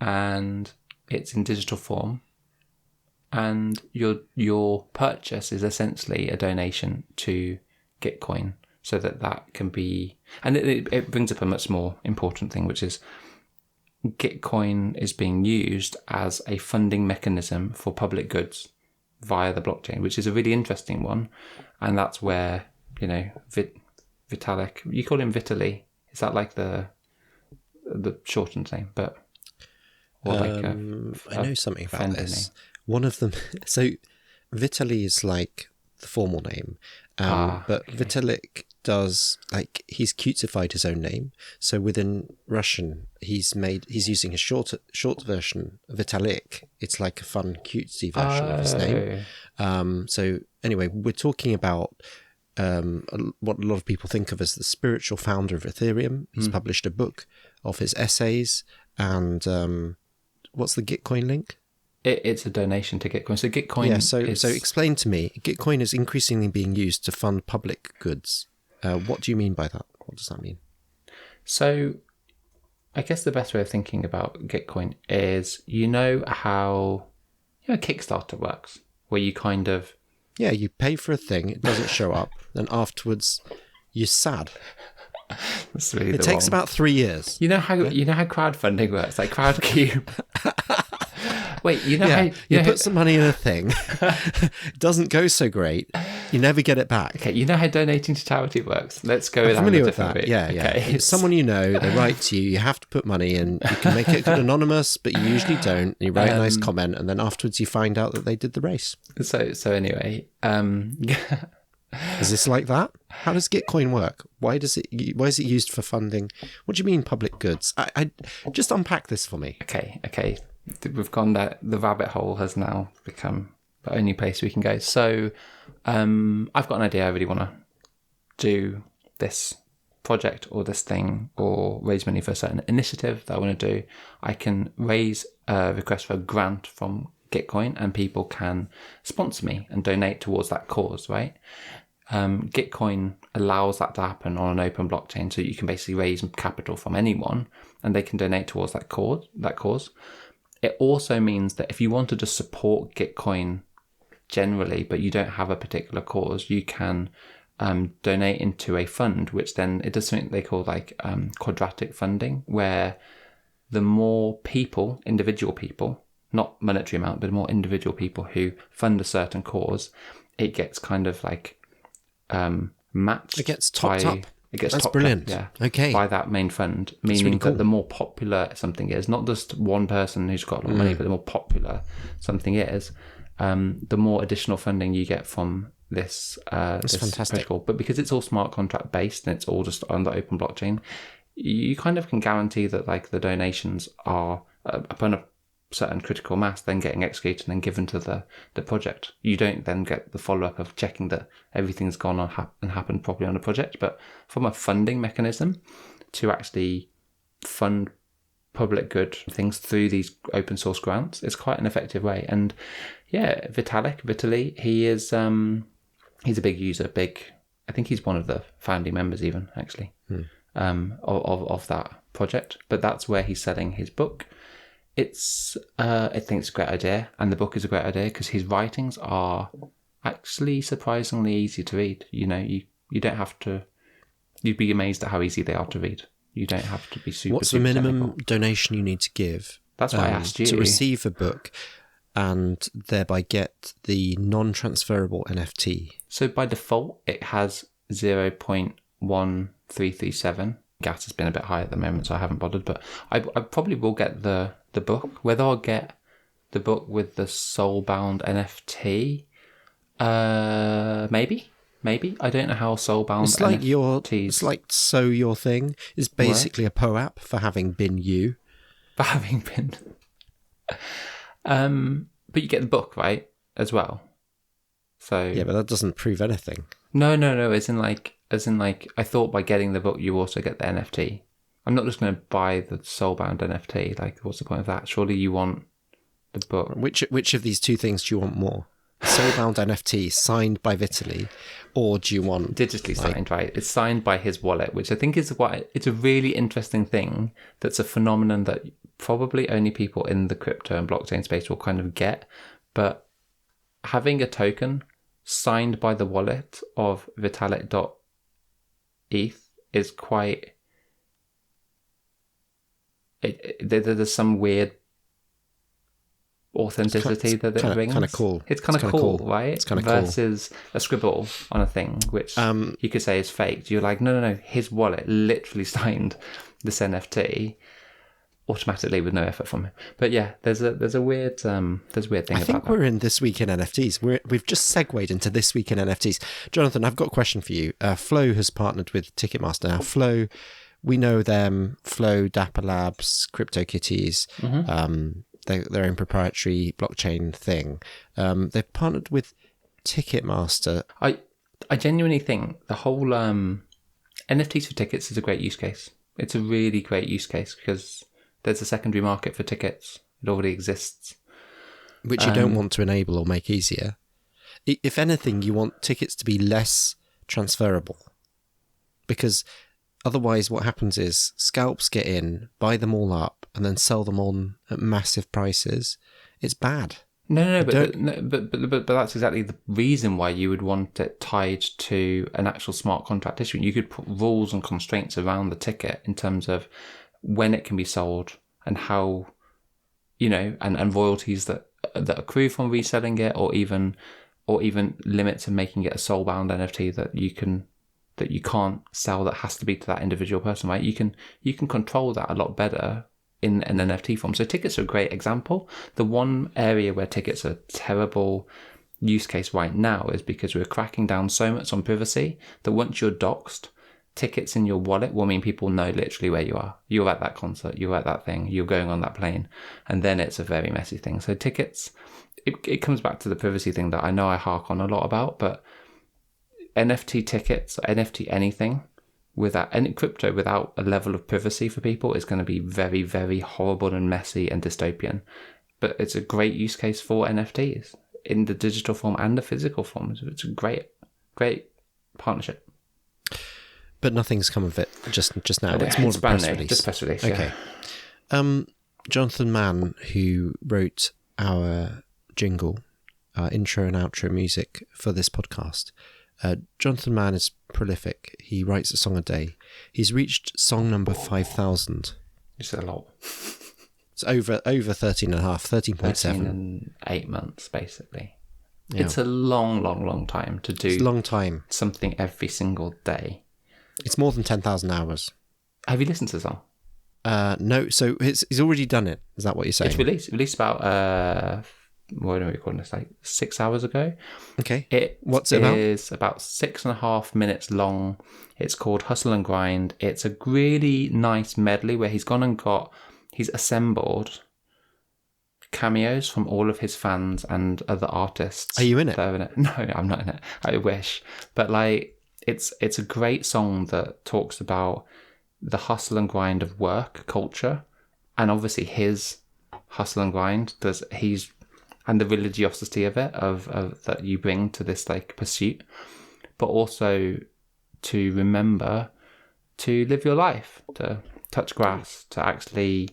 and it's in digital form. And your purchase is essentially a donation to Gitcoin. so that can be, and it brings up a much more important thing, which is Gitcoin is being used as a funding mechanism for public goods via the blockchain, which is a really interesting one. And that's where, Vitalik, you call him Vitalik. Is that like the shortened name? But I know something about this. Name. One of them, so Vitalik is like the formal name, but Vitalik does, like, he's cutesified his own name. So within Russian, he's using his short version, Vitalik. It's like a fun cutesy version of his name. So anyway, we're talking about what a lot of people think of as the spiritual founder of Ethereum. He's published a book of his essays, and what's the Gitcoin link? It's a donation to Gitcoin. So Gitcoin. Yeah. So explain to me. Gitcoin is increasingly being used to fund public goods. What do you mean by that? What does that mean? So, I guess the best way of thinking about Gitcoin is, how Kickstarter works, where you kind of you pay for a thing, it doesn't show up, then afterwards you're sad. That's really it takes about 3 years. You know how crowdfunding works, like Crowdcube. Wait, you put some money in a thing, it doesn't go so great, you never get it back. Okay, you know how donating to charity works? Let's go I'm familiar with that. Route. Yeah. It's someone they write to you have to put money in, you can make it anonymous, but you usually don't, and you write a nice comment, and then afterwards you find out that they did the race. So anyway, is this like that? How does Gitcoin work? Why is it used for funding? What do you mean public goods? I just unpack this for me. Okay. We've gone there. The rabbit hole has now become the only place we can go. So I've got an idea. I really want to do this project or this thing or raise money for a certain initiative that I want to do. I can raise a request for a grant from Gitcoin, and people can sponsor me and donate towards that cause, right? Gitcoin allows that to happen on an open blockchain, so you can basically raise capital from anyone and they can donate towards that cause. It also means that if you wanted to support Gitcoin generally, but you don't have a particular cause, you can donate into a fund, which then it does something they call like quadratic funding, where the more people, individual people, not monetary amount, but more individual people who fund a certain cause, it gets kind of like matched. It gets topped up. That's brilliant. By that main fund, meaning really cool. That the more popular something is, not just one person who's got a lot of money, but the more popular something is, the more additional funding you get from this. That's fantastic. Protocol. But because it's all smart contract based and it's all just on the open blockchain, you kind of can guarantee that like the donations are upon a certain critical mass then getting executed and then given to the project. You don't then get the follow-up of checking that everything's gone on and happened properly on the project, but from a funding mechanism to actually fund public good things through these open source grants, it's quite an effective way. And Vitalik, he is he's a big user, I think he's one of the founding members even actually of that project, but that's where he's selling his book. I think it's a great idea, and the book is a great idea because his writings are actually surprisingly easy to read. You don't have to. You'd be amazed at how easy they are to read. You don't have to be super. What's the minimum technical donation you need to give? That's why I asked you to receive a book, and thereby get the non-transferable NFT. So by default, it has 0.1337. Gas has been a bit high at the moment, so I haven't bothered. But I probably will get the book. Whether I'll get the book with the soulbound NFT, maybe. I don't know how soulbound it's like NFTs. It's like So Your Thing is basically a POAP for having been you. For having been. But you get the book, right, as well. So yeah, but that doesn't prove anything. No. As in like, I thought by getting the book, you also get the NFT. I'm not just going to buy the soulbound NFT. Like, what's the point of that? Surely you want the book. Which of these two things do you want more? Soulbound NFT signed by Vitalik, or do you want digitally signed? Right, it's signed by his wallet, which I think is it's a really interesting thing. That's a phenomenon that probably only people in the crypto and blockchain space will kind of get. But having a token signed by the wallet of Vitalik ETH is quite... there's some weird authenticity that it brings. Kind of cool. It's kind of cool, right? It's kind of versus a scribble on a thing, which you could say is faked. You're like, no. His wallet literally signed this NFT automatically with no effort from him. But yeah, there's a weird thing about that. I think we're in This Week in NFTs. We've just segued into This Week in NFTs. Jonathan, I've got a question for you. Flow has partnered with Ticketmaster. Now, Flow, we know them. Flow, Dapper Labs, CryptoKitties. Mm-hmm. Their own proprietary blockchain thing. They've partnered with Ticketmaster. I genuinely think the whole NFTs for tickets is a great use case. It's a really great use case because there's a secondary market for tickets. It already exists. Which you don't want to enable or make easier. If anything, you want tickets to be less transferable. Because otherwise what happens is scalps get in, buy them all up, and then sell them on at massive prices. It's bad. No, but that's exactly the reason why you would want it tied to an actual smart contract issuing. You could put rules and constraints around the ticket in terms of when it can be sold and how, and royalties that accrue from reselling it, or even limits of making it a soul-bound NFT that you can't sell, that has to be to that individual person, right? You can control that a lot better in an NFT form. So tickets are a great example. The one area where tickets are a terrible use case right now is because we're cracking down so much on privacy that once you're doxed, tickets in your wallet will mean people know literally where you are. You're at that concert, you're at that thing, you're going on that plane, and then it's a very messy thing. So tickets, it comes back to the privacy thing that I know I hark on a lot about, but NFT tickets, NFT anything, without any crypto, without a level of privacy for people, is going to be very, very horrible and messy and dystopian. But it's a great use case for NFTs in the digital form and the physical form. So it's a great partnership. But nothing's come of it just now. It's more of a press release. Just press release. Okay. Yeah. Jonathan Mann, who wrote our jingle, our intro and outro music for this podcast. Jonathan Mann is prolific. He writes a song a day. He's reached song number 5,000. It's a lot. It's over 13 and a half, 13.7. 13 and 8 months, basically. Yeah. It's a long time to do. It's a long time. Something every single day. It's more than 10,000 hours. Have you listened to the song? No. So he's already done it. Is that what you're saying? It's released. Released about... what are we recording this? Like 6 hours ago. Okay. What's it about? It is about 6.5 minutes long. It's called Hustle and Grind. It's a really nice medley where he's assembled cameos from all of his fans and other artists. Are you in it? No, I'm not in it. I wish. But it's a great song that talks about the hustle and grind of work culture, and obviously his hustle and grind. And the religiosity of it, of that you bring to this pursuit, but also to remember to live your life, to touch grass, to actually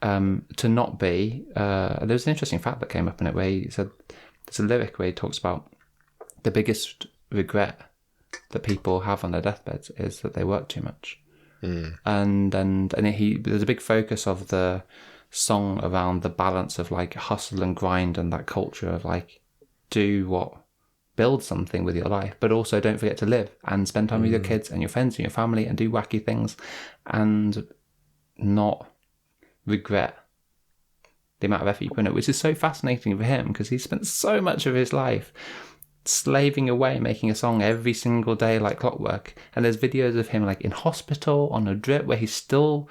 to not be. There was an interesting fact that came up in it where he said there's a lyric where he talks about the biggest regret that people have on their deathbeds is that they work too much, and there's a big focus of the song around the balance of hustle and grind and that culture of build something with your life, but also don't forget to live and spend time with your kids and your friends and your family and do wacky things and not regret the amount of effort you put in it, which is so fascinating for him because he spent so much of his life slaving away making a song every single day like clockwork. And there's videos of him in hospital on a drip where he's still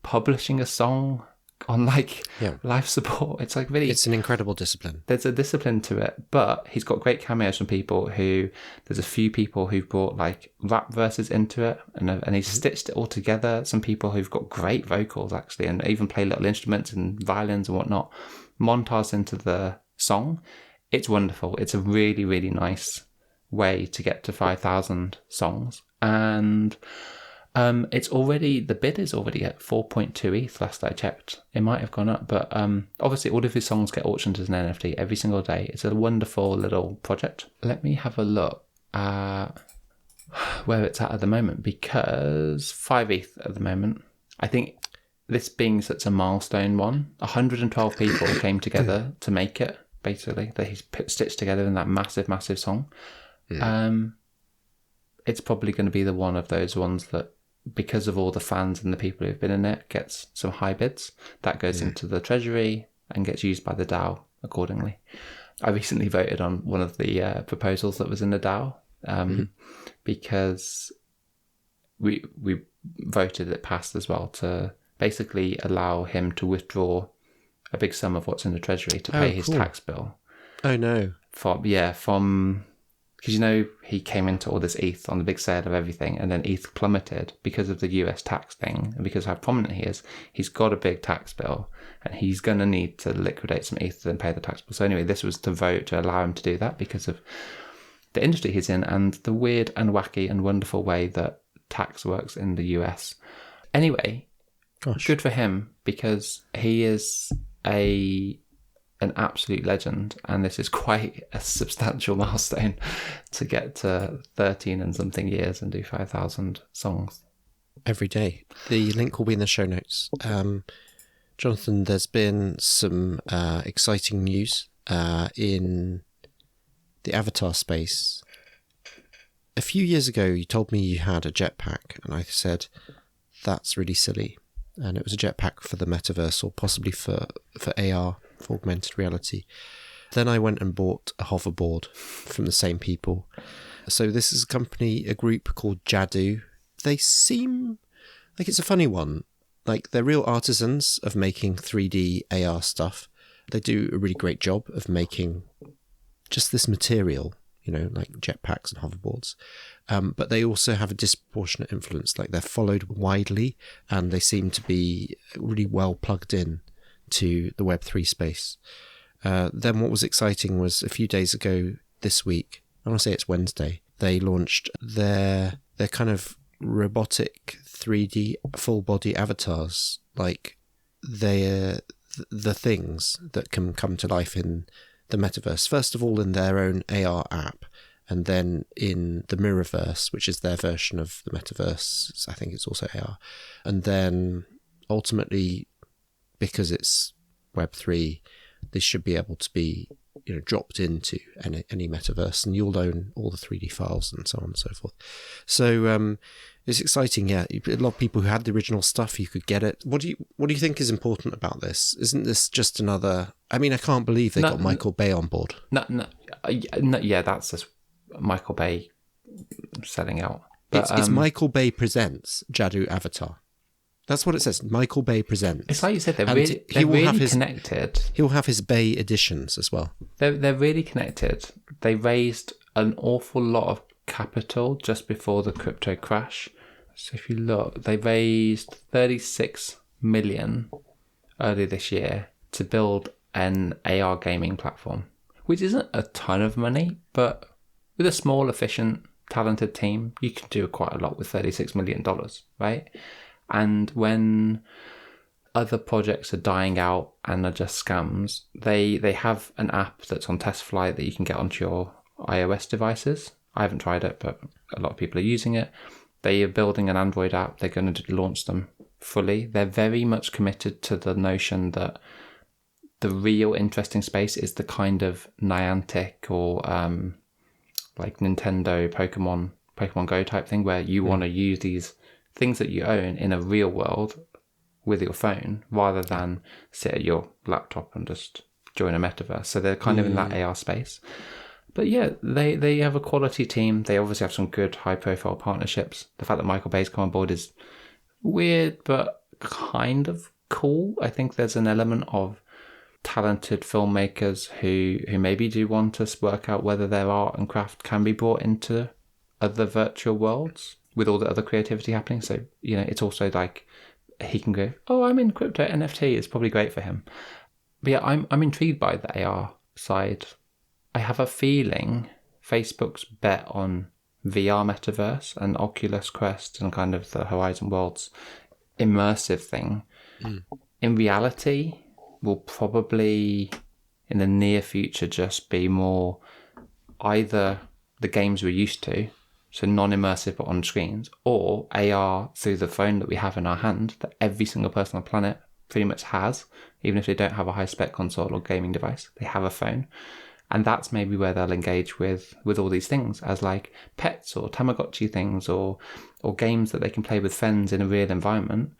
publishing a song on life support. It's really, it's an incredible discipline. There's a discipline to it, but he's got great cameos from people there's a few people who've brought rap verses into it, and he's stitched it all together. Some people who've got great vocals actually, and even play little instruments and violins and whatnot, montage into the song. It's wonderful. It's a really, really nice way to get to 5,000 songs, and the bid is already at 4.2 ETH last I checked. It might have gone up, but obviously all of his songs get auctioned as an NFT every single day. It's a wonderful little project. Let me have a look at where it's at the moment, because 5 ETH at the moment. I think this being such a milestone one, 112 people came together to make it, basically, that he's stitched together in that massive, massive song. It's probably going to be one of those ones that, because of all the fans and the people who've been in it, gets some high bids. That goes into the Treasury and gets used by the DAO accordingly. I recently voted on one of the proposals that was in the DAO because we voted it passed as well to basically allow him to withdraw a big sum of what's in the Treasury to pay his tax bill. Oh no! From because he came into all this ETH on the big sale of everything, and then ETH plummeted because of the US tax thing, and because of how prominent he is. He's got a big tax bill, and he's going to need to liquidate some ETH and pay the tax bill. So anyway, this was to vote to allow him to do that because of the industry he's in and the weird and wacky and wonderful way that tax works in the US. Anyway, good for him, because he is an absolute legend, and this is quite a substantial milestone to get to 13 and something years and do 5,000 songs every day. The link will be in the show notes. Jonathan, there's been some exciting news in the avatar space. A few years ago, you told me you had a jetpack, and I said, that's really silly. And it was a jetpack for the metaverse, or possibly for AR, for augmented reality. Then I went and bought a hoverboard from the same people. So this is a group called Jadu. They seem like it's a funny one. Like, they're real artisans of making 3D AR stuff. They do a really great job of making just this material, like jetpacks and hoverboards. But they also have a disproportionate influence. Like, they're followed widely, and they seem to be really well plugged in to the Web3 space. Then what was exciting was a few days ago this week, I want to say it's Wednesday, they launched their kind of robotic 3D full body avatars. Like, they're the things that can come to life in the metaverse. First of all, in their own AR app, and then in the Mirrorverse, which is their version of the metaverse. I think it's also AR. And then ultimately, because it's Web3, this should be able to be dropped into any metaverse, and you'll own all the 3D files and so on and so forth. So it's exciting. Yeah, a lot of people who had the original stuff, you could get it. What do you think is important about this? Isn't this just another? I mean, I can't believe they got Michael Bay on board. No, yeah, that's just Michael Bay selling out. But, it's Michael Bay presents Jadu Avatar. That's what it says. Michael Bay presents. It's like you said, they're really connected. He'll have his Bay editions as well. They're really connected. They raised an awful lot of capital just before the crypto crash. So if you look, they raised 36 million earlier this year to build an AR gaming platform, which isn't a ton of money, but with a small, efficient, talented team, you can do quite a lot with $36 million, right? And when other projects are dying out and are just scams, they have an app that's on test flight that you can get onto your iOS devices. I haven't tried it, but a lot of people are using it. They are building an Android app. They're going to launch them fully. They're very much committed to the notion that the real interesting space is the kind of Niantic or like Nintendo, Pokemon Go type thing, where you want to use these things that you own in a real world with your phone, rather than sit at your laptop and just join a metaverse. So they're kind of in that AR space. But yeah, they have a quality team. They obviously have some good high-profile partnerships. The fact that Michael Bay's come on board is weird, but kind of cool. I think there's an element of talented filmmakers who maybe do want to work out whether their art and craft can be brought into other virtual worlds with all the other creativity happening. So, it's also like he can go, oh, I'm in crypto, NFT. It's probably great for him. But yeah, I'm intrigued by the AR side. I have a feeling Facebook's bet on VR metaverse and Oculus Quest and kind of the Horizon Worlds immersive thing, in reality, will probably in the near future just be more either the games we're used to, so non-immersive but on screens, or AR through the phone that we have in our hand that every single person on the planet pretty much has, even if they don't have a high-spec console or gaming device, they have a phone. And that's maybe where they'll engage with all these things as like pets or Tamagotchi things or games that they can play with friends in a real environment.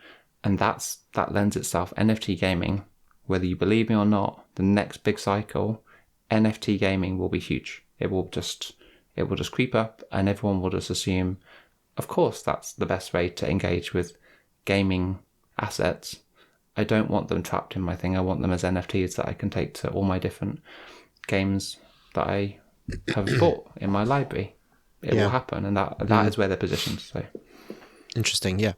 And that lends itself, NFT gaming, whether you believe me or not, the next big cycle, NFT gaming will be huge. It will just creep up and everyone will just assume, of course, that's the best way to engage with gaming assets. I don't want them trapped in my thing. I want them as NFTs that I can take to all my different games that I have bought in my library. It will happen, and that is where they're positioned. So interesting, yeah.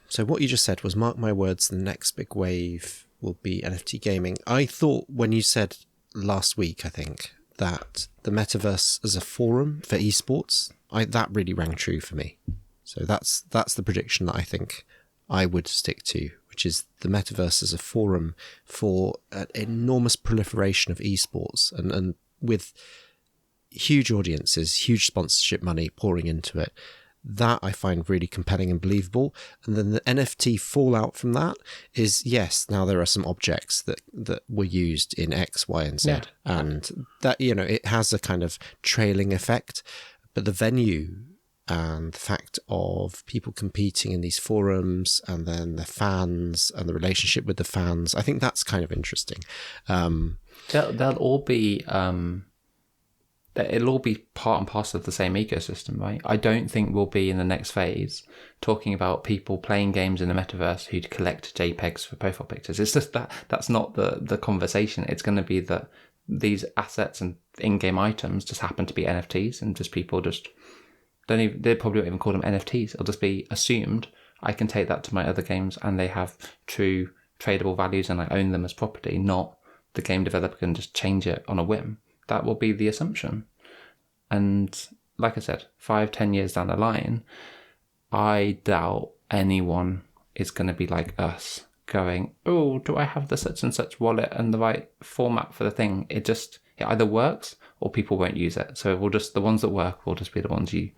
So what you just said was, mark my words, the next big wave will be NFT gaming. I thought when you said last week, I think, that the metaverse as a forum for esports, that really rang true for me. So that's the prediction that I think I would stick to, which is the metaverse as a forum for an enormous proliferation of esports and with huge audiences, huge sponsorship money pouring into it. That I find really compelling and believable. And then the NFT fallout from that is, yes, now there are some objects that were used in X, Y, and Z. Yeah. And that, it has a kind of trailing effect. But the venue and the fact of people competing in these forums and then the fans and the relationship with the fans, I think that's kind of interesting. They'll all be... it'll all be part and parcel of the same ecosystem, right? I don't think we'll be in the next phase talking about people playing games in the metaverse who'd collect JPEGs for profile pictures. It's just that's not the conversation. It's going to be that these assets and in-game items just happen to be NFTs, and just people just they probably won't even call them NFTs. It'll just be assumed I can take that to my other games and they have true tradable values and I own them as property, not the game developer can just change it on a whim. That will be the assumption. And like I said, 5-10 years down the line, I doubt anyone is going to be like us going, oh, do I have the such and such wallet and the right format for the thing? It either works or people won't use it. So the ones that work will just be the ones you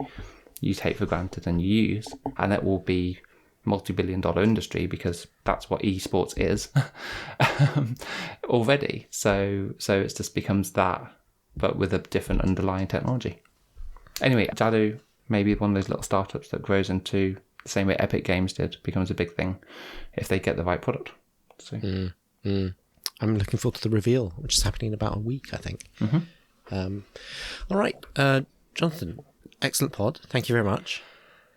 take for granted and you use. And it will be multi-billion-dollar industry because that's what esports is already. So it just becomes that, but with a different underlying technology. Anyway, Jadu, maybe one of those little startups that grows into the same way Epic Games did, becomes a big thing if they get the right product. So I'm looking forward to the reveal, which is happening in about a week, I think. Mm-hmm. All right, Jonathan, excellent pod. Thank you very much.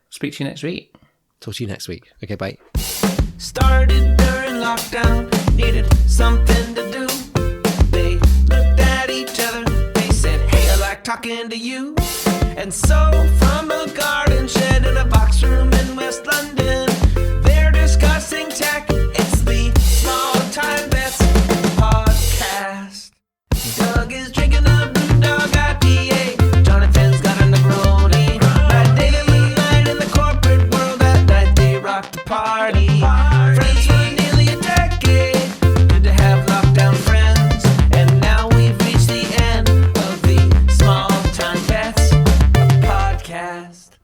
Speak to you next week. Talk to you next week. Okay, bye. Started during lockdown, needed something to do. They looked at each other, they said, hey, I like talking to you. And so from a garden shed in a box room in West London, they're discussing tech. It's the Small Time Bets podcast. Doug is drinking a Blue Dog IPA. Jonathan's got a Negroni. Right day to night in the corporate world, that night they rock the party. Friends for nearly a decade. Good to have lockdown friends. And now we've reached the end of the Small Time Bets podcast.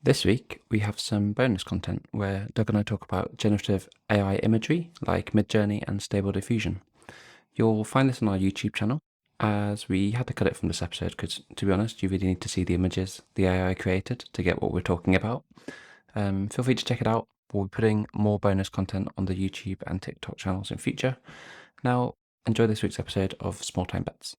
This week, we have some bonus content where Doug and I talk about generative AI imagery like Midjourney and Stable Diffusion. You'll find this on our YouTube channel, as we had to cut it from this episode because, to be honest, you really need to see the images the AI created to get what we're talking about. Feel free to check it out. We'll be putting more bonus content on the YouTube and TikTok channels in future. Now, enjoy this week's episode of Small Time Bets.